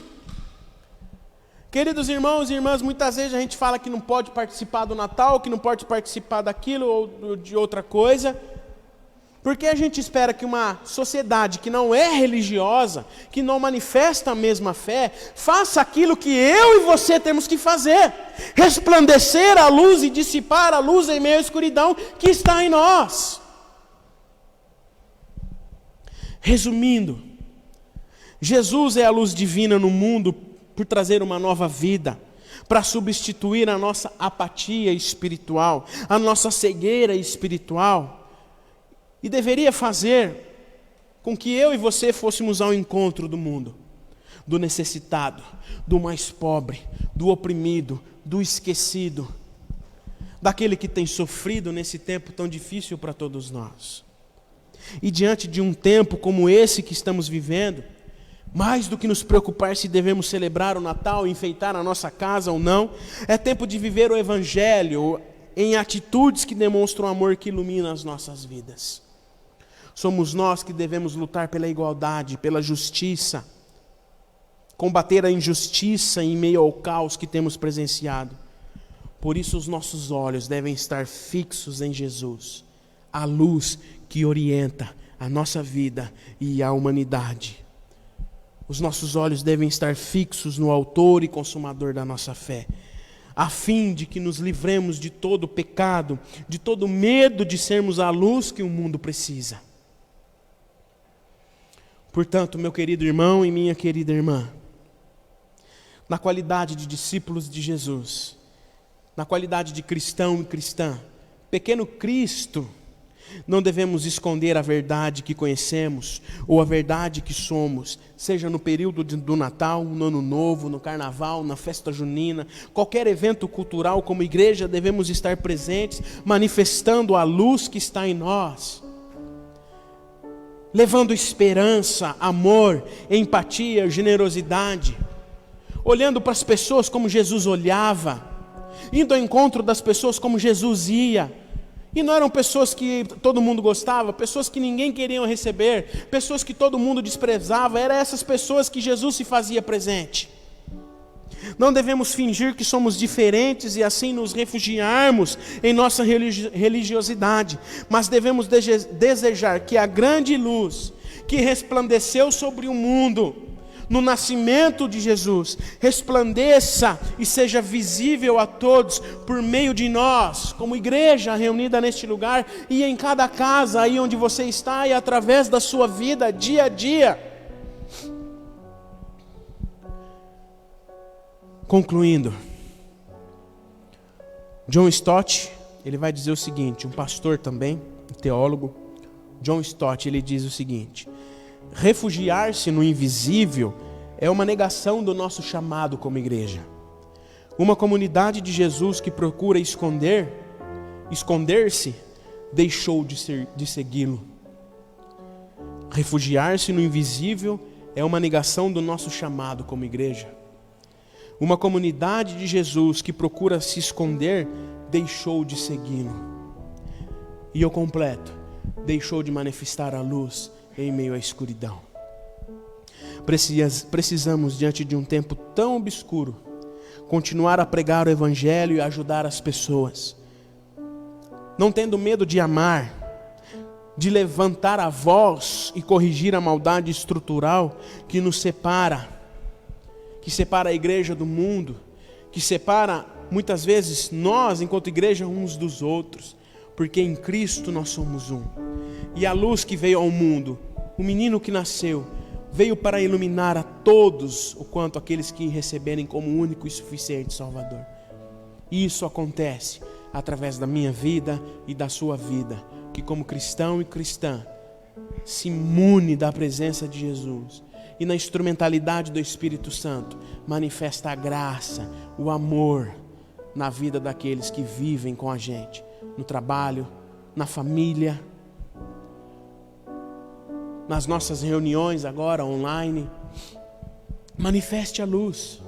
Queridos irmãos e irmãs, muitas vezes a gente fala que não pode participar do Natal, que não pode participar daquilo ou de outra coisa, Porque a gente espera que uma sociedade que não é religiosa, que não manifesta a mesma fé, faça aquilo que eu e você temos que fazer: resplandecer a luz e dissipar a luz em meio à escuridão que está em nós. Resumindo, Jesus é a luz divina no mundo por trazer uma nova vida, para substituir a nossa apatia espiritual, a nossa cegueira espiritual. E deveria fazer com que eu e você fôssemos ao encontro do mundo, do necessitado, do mais pobre, do oprimido, do esquecido, daquele que tem sofrido nesse tempo tão difícil para todos nós. E diante de um tempo como esse que estamos vivendo, mais do que nos preocupar se devemos celebrar o Natal, enfeitar a nossa casa ou não, é tempo de viver o Evangelho em atitudes que demonstram o amor que ilumina as nossas vidas. Somos nós que devemos lutar pela igualdade, pela justiça, combater a injustiça em meio ao caos que temos presenciado. Por isso os nossos olhos devem estar fixos em Jesus, a luz que orienta a nossa vida e a humanidade. Os nossos olhos devem estar fixos no autor e consumador da nossa fé, a fim de que nos livremos de todo pecado, de todo medo de sermos a luz que o mundo precisa. Portanto, meu querido irmão e minha querida irmã, na qualidade de discípulos de Jesus, na qualidade de cristão e cristã, pequeno Cristo, não devemos esconder a verdade que conhecemos ou a verdade que somos, seja no período do Natal, no Ano Novo, no Carnaval, na festa junina, qualquer evento cultural. Como igreja devemos estar presentes, manifestando a luz que está em nós, levando esperança, amor, empatia, generosidade, olhando para as pessoas como Jesus olhava, indo ao encontro das pessoas como Jesus ia. E não eram pessoas que todo mundo gostava, pessoas que ninguém queria receber, pessoas que todo mundo desprezava. Eram essas pessoas que Jesus se fazia presente. Não devemos fingir que somos diferentes e assim nos refugiarmos em nossa religiosidade, mas devemos desejar que a grande luz que resplandeceu sobre o mundo no nascimento de Jesus resplandeça e seja visível a todos por meio de nós, como igreja reunida neste lugar e em cada casa aí onde você está, e através da sua vida dia a dia. Concluindo, John Stott, ele vai dizer o seguinte, um pastor também, um teólogo. John Stott, ele diz o seguinte: refugiar-se no invisível é uma negação do nosso chamado como igreja. Uma comunidade de Jesus que procura esconder-se, deixou de segui-lo. Refugiar-se no invisível é uma negação do nosso chamado como igreja. Uma comunidade de Jesus que procura se esconder, deixou de segui-lo. E eu completo, deixou de manifestar a luz em meio à escuridão. Precisamos, diante de um tempo tão obscuro, continuar a pregar o Evangelho e ajudar as pessoas, não tendo medo de amar, de levantar a voz e corrigir a maldade estrutural que nos separa, que separa a igreja do mundo, que separa muitas vezes nós, enquanto igreja, uns dos outros, porque em Cristo nós somos um. E a luz que veio ao mundo, o menino que nasceu, veio para iluminar a todos, o quanto aqueles que receberem como único e suficiente Salvador. E isso acontece através da minha vida e da sua vida, que como cristão e cristã, se imune da presença de Jesus e na instrumentalidade do Espírito Santo, manifesta a graça, o amor na vida daqueles que vivem com a gente, no trabalho, na família, nas nossas reuniões agora online. Manifeste a luz,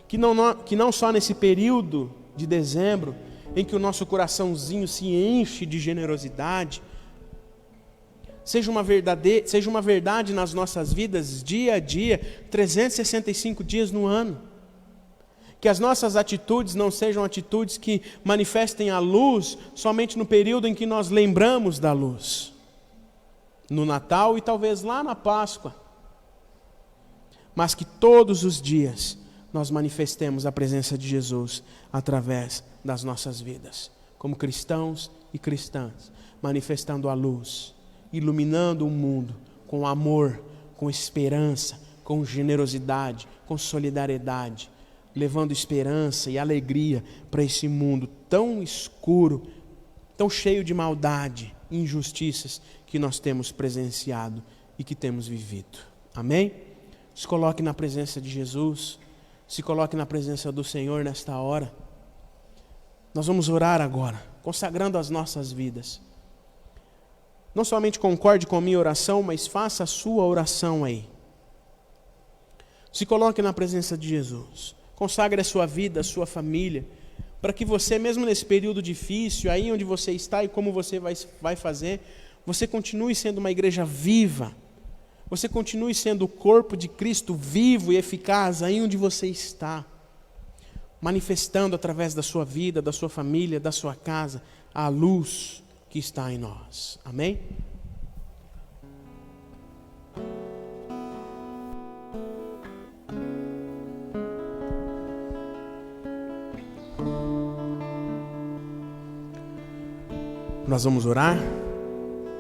que não só nesse período de dezembro, em que o nosso coraçãozinho se enche de generosidade, seja uma verdade nas nossas vidas, dia a dia, 365 dias no ano. Que as nossas atitudes não sejam atitudes que manifestem a luz somente no período em que nós lembramos da luz. No Natal e talvez lá na Páscoa. Mas que todos os dias nós manifestemos a presença de Jesus através das nossas vidas. Como cristãos e cristãs, manifestando a luz, iluminando o mundo com amor, com esperança, com generosidade, com solidariedade, levando esperança e alegria para esse mundo tão escuro, tão cheio de maldade e injustiças que nós temos presenciado e que temos vivido. Amém? Se coloque na presença de Jesus, se coloque na presença do Senhor nesta hora. Nós vamos orar agora, consagrando as nossas vidas. Não somente concorde com a minha oração, mas faça a sua oração aí. Se coloque na presença de Jesus. Consagre a sua vida, a sua família, para que você, mesmo nesse período difícil, aí onde você está e como você vai fazer, você continue sendo uma igreja viva. Você continue sendo o corpo de Cristo vivo e eficaz aí onde você está. Manifestando através da sua vida, da sua família, da sua casa, a luz que está em nós. Amém? Nós vamos orar.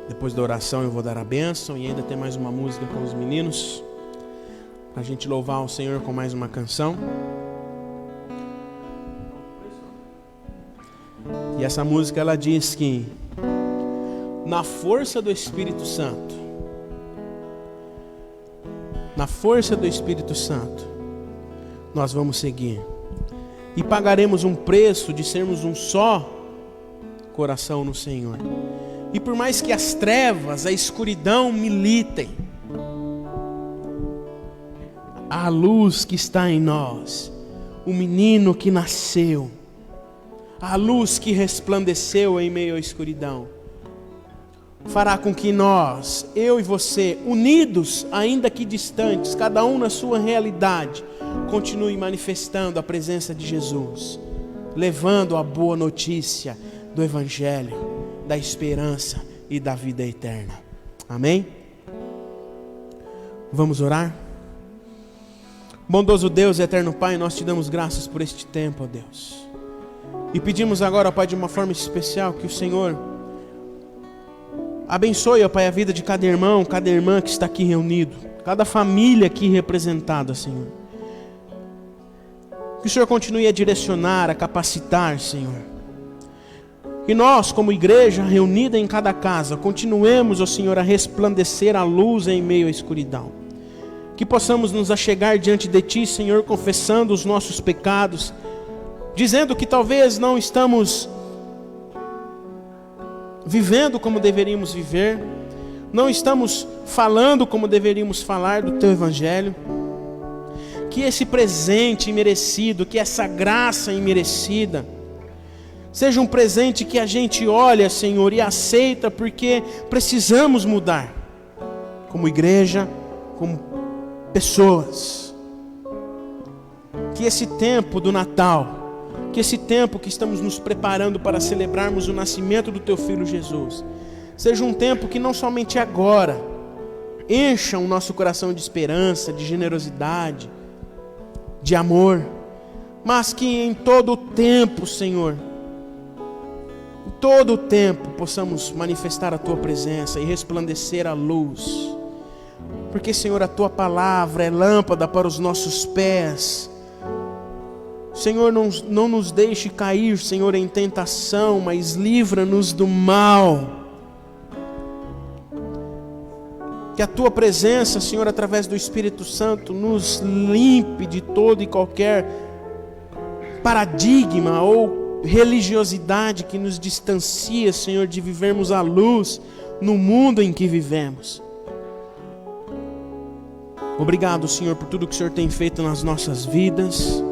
Depois da oração eu vou dar a bênção e ainda tem mais uma música com os meninos, para a gente louvar o Senhor com mais uma canção. E essa música ela diz que na força do Espírito Santo, nós vamos seguir e pagaremos um preço de sermos um só coração no Senhor. E por mais que as trevas, a escuridão militem, a luz que está em nós, o menino que nasceu, a luz que resplandeceu em meio à escuridão, fará com que nós, eu e você, unidos, ainda que distantes, cada um na sua realidade, continue manifestando a presença de Jesus, levando a boa notícia do Evangelho, da esperança e da vida eterna. Amém? Vamos orar? Bondoso Deus e eterno Pai, nós te damos graças por este tempo, ó Deus. E pedimos agora, ó Pai, de uma forma especial, que o Senhor abençoe, ó Pai, a vida de cada irmão, cada irmã que está aqui reunido, cada família aqui representada, Senhor. Que o Senhor continue a direcionar, a capacitar, Senhor. Que nós, como igreja reunida em cada casa, continuemos, ó Senhor, a resplandecer a luz em meio à escuridão. Que possamos nos achegar diante de Ti, Senhor, confessando os nossos pecados, dizendo que talvez não estamos vivendo como deveríamos viver, não estamos falando como deveríamos falar do Teu Evangelho. Que esse presente imerecido, que essa graça imerecida, seja um presente que a gente olha, Senhor, e aceita, porque precisamos mudar, como igreja, como pessoas. Que esse tempo do Natal, que esse tempo que estamos nos preparando para celebrarmos o nascimento do Teu Filho Jesus, seja um tempo que não somente agora encha o nosso coração de esperança, de generosidade, de amor, mas que em todo o tempo, Senhor, em todo o tempo possamos manifestar a Tua presença e resplandecer a luz. Porque, Senhor, a Tua palavra é lâmpada para os nossos pés. Senhor, não nos deixe cair, Senhor, em tentação, mas livra-nos do mal. Que a Tua presença, Senhor, através do Espírito Santo, nos limpe de todo e qualquer paradigma ou religiosidade que nos distancia, Senhor, de vivermos a luz no mundo em que vivemos. Obrigado, Senhor, por tudo que o Senhor tem feito nas nossas vidas.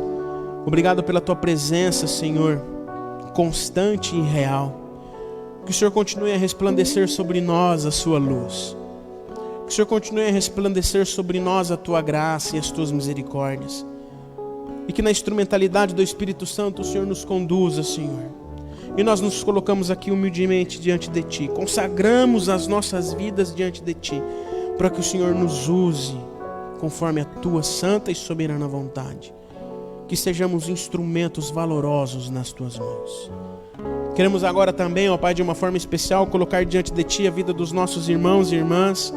Obrigado pela Tua presença, Senhor, constante e real. Que o Senhor continue a resplandecer sobre nós a Sua luz. Que o Senhor continue a resplandecer sobre nós a Tua graça e as Tuas misericórdias. e que na instrumentalidade do Espírito Santo o Senhor nos conduza, Senhor. E nós nos colocamos aqui humildemente diante de Ti, consagramos as nossas vidas diante de Ti, para que o Senhor nos use conforme a Tua santa e soberana vontade. Que sejamos instrumentos valorosos nas Tuas mãos. Queremos agora também, ó Pai, de uma forma especial, colocar diante de Ti a vida dos nossos irmãos e irmãs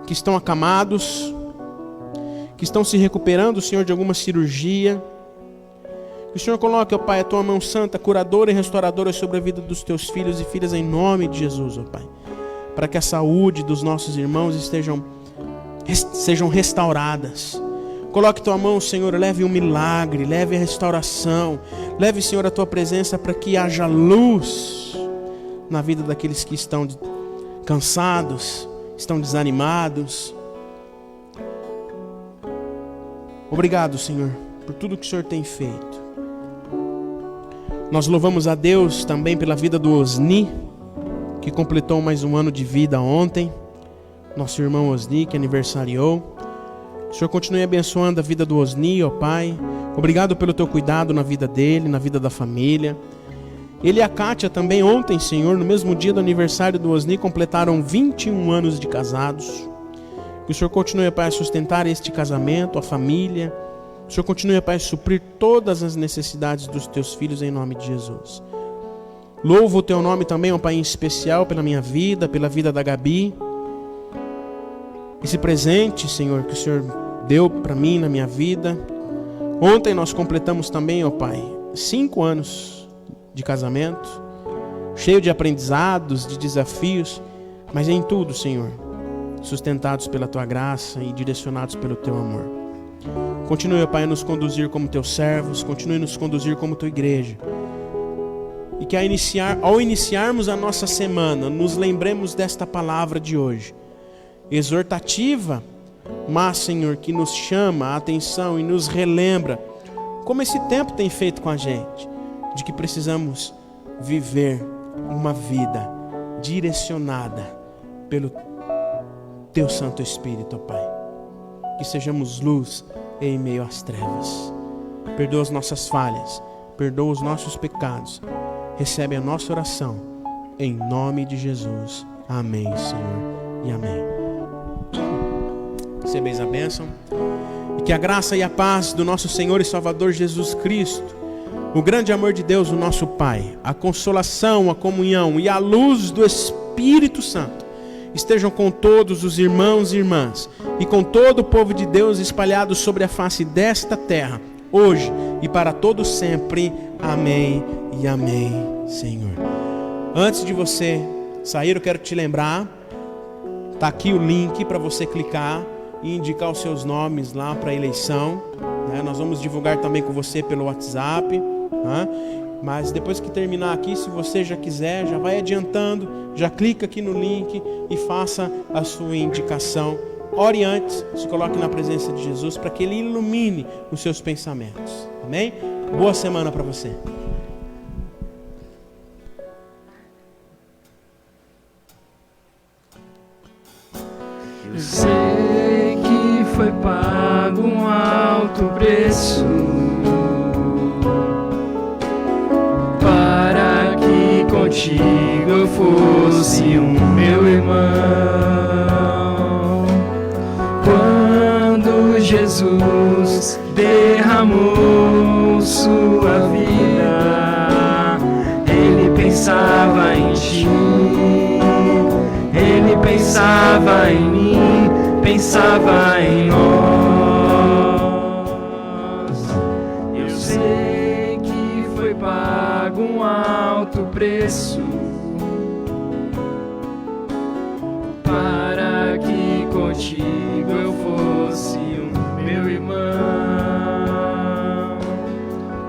que estão acamados, que estão se recuperando, Senhor, de alguma cirurgia. Que o Senhor coloque, ó Pai, a Tua mão santa, curadora e restauradora sobre a vida dos Teus filhos e filhas em nome de Jesus, ó Pai. Para que a saúde dos nossos irmãos sejam restauradas. Coloque Tua mão, Senhor, leve um milagre, leve a restauração. Leve, Senhor, a Tua presença para que haja luz na vida daqueles que estão cansados, estão desanimados. Obrigado, Senhor, por tudo que o Senhor tem feito. Nós louvamos a Deus também pela vida do Osni, que completou mais um ano de vida ontem. Nosso irmão Osni, que aniversariou. O Senhor continue abençoando a vida do Osni, ó Pai. Obrigado pelo Teu cuidado na vida dele, na vida da família. Ele e a Kátia também ontem, Senhor, no mesmo dia do aniversário do Osni, completaram 21 anos de casados. Que o Senhor continue, Pai, a sustentar este casamento, a família. O Senhor continue, Pai, a suprir todas as necessidades dos Teus filhos em nome de Jesus. Louvo o Teu nome também, ó Pai, em especial pela minha vida, pela vida da Gabi. Esse presente, Senhor, que o Senhor deu para mim na minha vida. Ontem nós completamos também, ó Pai, 5 anos de casamento, cheio de aprendizados, de desafios, mas em tudo, Senhor, sustentados pela Tua graça e direcionados pelo Teu amor. Continue, ó Pai, a nos conduzir como Teus servos, continue a nos conduzir como Tua igreja. E que ao iniciarmos a nossa semana, nos lembremos desta palavra de hoje, exortativa, mas, Senhor, que nos chama a atenção e nos relembra, como esse tempo tem feito com a gente, de que precisamos viver uma vida direcionada pelo Teu Santo Espírito, ó Pai. Que sejamos luz em meio às trevas. Perdoa as nossas falhas, perdoa os nossos pecados. Recebe a nossa oração, em nome de Jesus. Amém, Senhor, e amém. Recebeis a bênção. E que a graça e a paz do nosso Senhor e Salvador Jesus Cristo, o grande amor de Deus, o nosso Pai, a consolação, a comunhão e a luz do Espírito Santo estejam com todos os irmãos e irmãs e com todo o povo de Deus espalhado sobre a face desta terra, hoje e para todo sempre. Amém e amém, Senhor. Antes de você sair, eu quero te lembrar, está aqui o link para você clicar e indicar os seus nomes lá para a eleição, né? Nós vamos divulgar também com você pelo WhatsApp, né? Mas depois que terminar aqui, se você já quiser, já vai adiantando, já clica aqui no link e faça a sua indicação. Ore antes, se coloque na presença de Jesus para que Ele ilumine os seus pensamentos. Amém? Boa semana para você. Eu sei que foi pago um alto preço para que contigo eu fosse meu irmão. Quando Jesus derramou sua vida, Ele pensava em ti, Ele pensava em mim, pensava em nós. Eu sei que foi pago um alto preço para que contigo eu fosse meu irmão.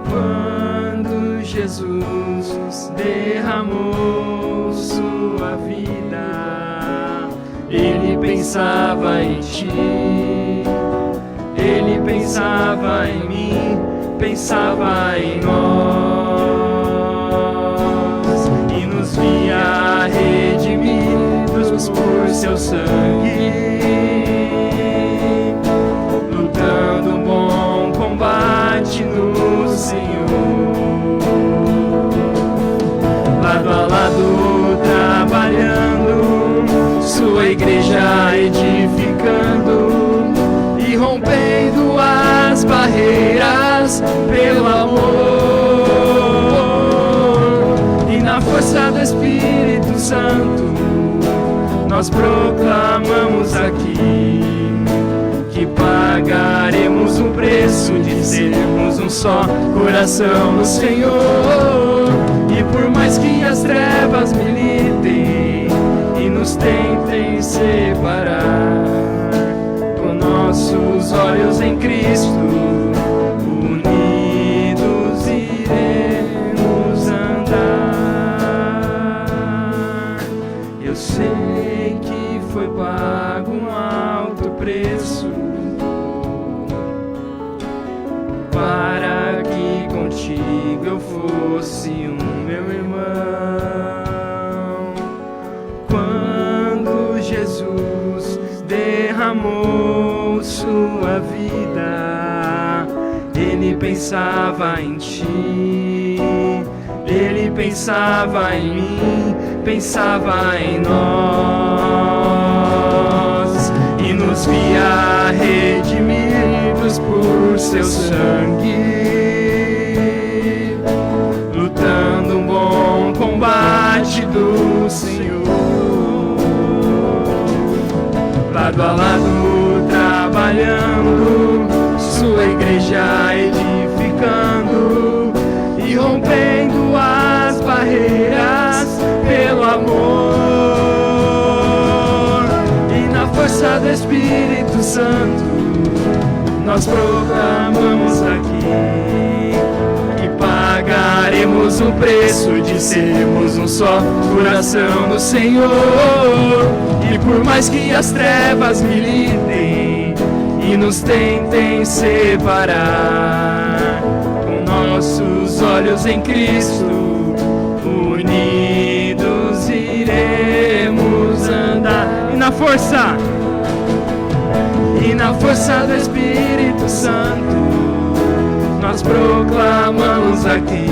Quando Jesus derramou sua vida, Ele pensava em ti, Ele pensava em mim, pensava em nós, e nos via redimidos por seu sangue, lutando um bom combate no sua igreja edificando e rompendo as barreiras pelo amor. E na força do Espírito Santo nós proclamamos aqui que pagaremos o preço de sermos um só coração no Senhor. E por mais que as trevas militem e nos tentem separar, com nossos olhos em Cristo, unidos iremos andar. Eu sei que foi pago um alto preço para que contigo eu fosse meu irmão. Quando Jesus derramou sua vida, ele pensava em ti, ele pensava em mim, pensava em nós, e nos via redimidos por seu sangue, lutando um bom combate do Senhor, lado a lado trabalhando, sua igreja edificando e rompendo as barreiras pelo amor. E na força do Espírito Santo nós proclamamos aqui que pagaremos o preço de sermos um só coração no Senhor. E por mais que as trevas militem e nos tentem separar, com nossos olhos em Cristo, unidos iremos andar. E na força do Espírito Santo nós proclamamos aqui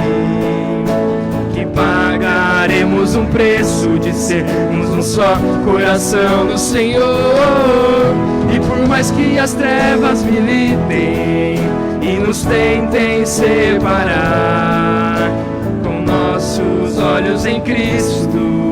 que pagaremos um preço de sermos um só coração no Senhor. E por mais que as trevas militem e nos tentem separar, com nossos olhos em Cristo,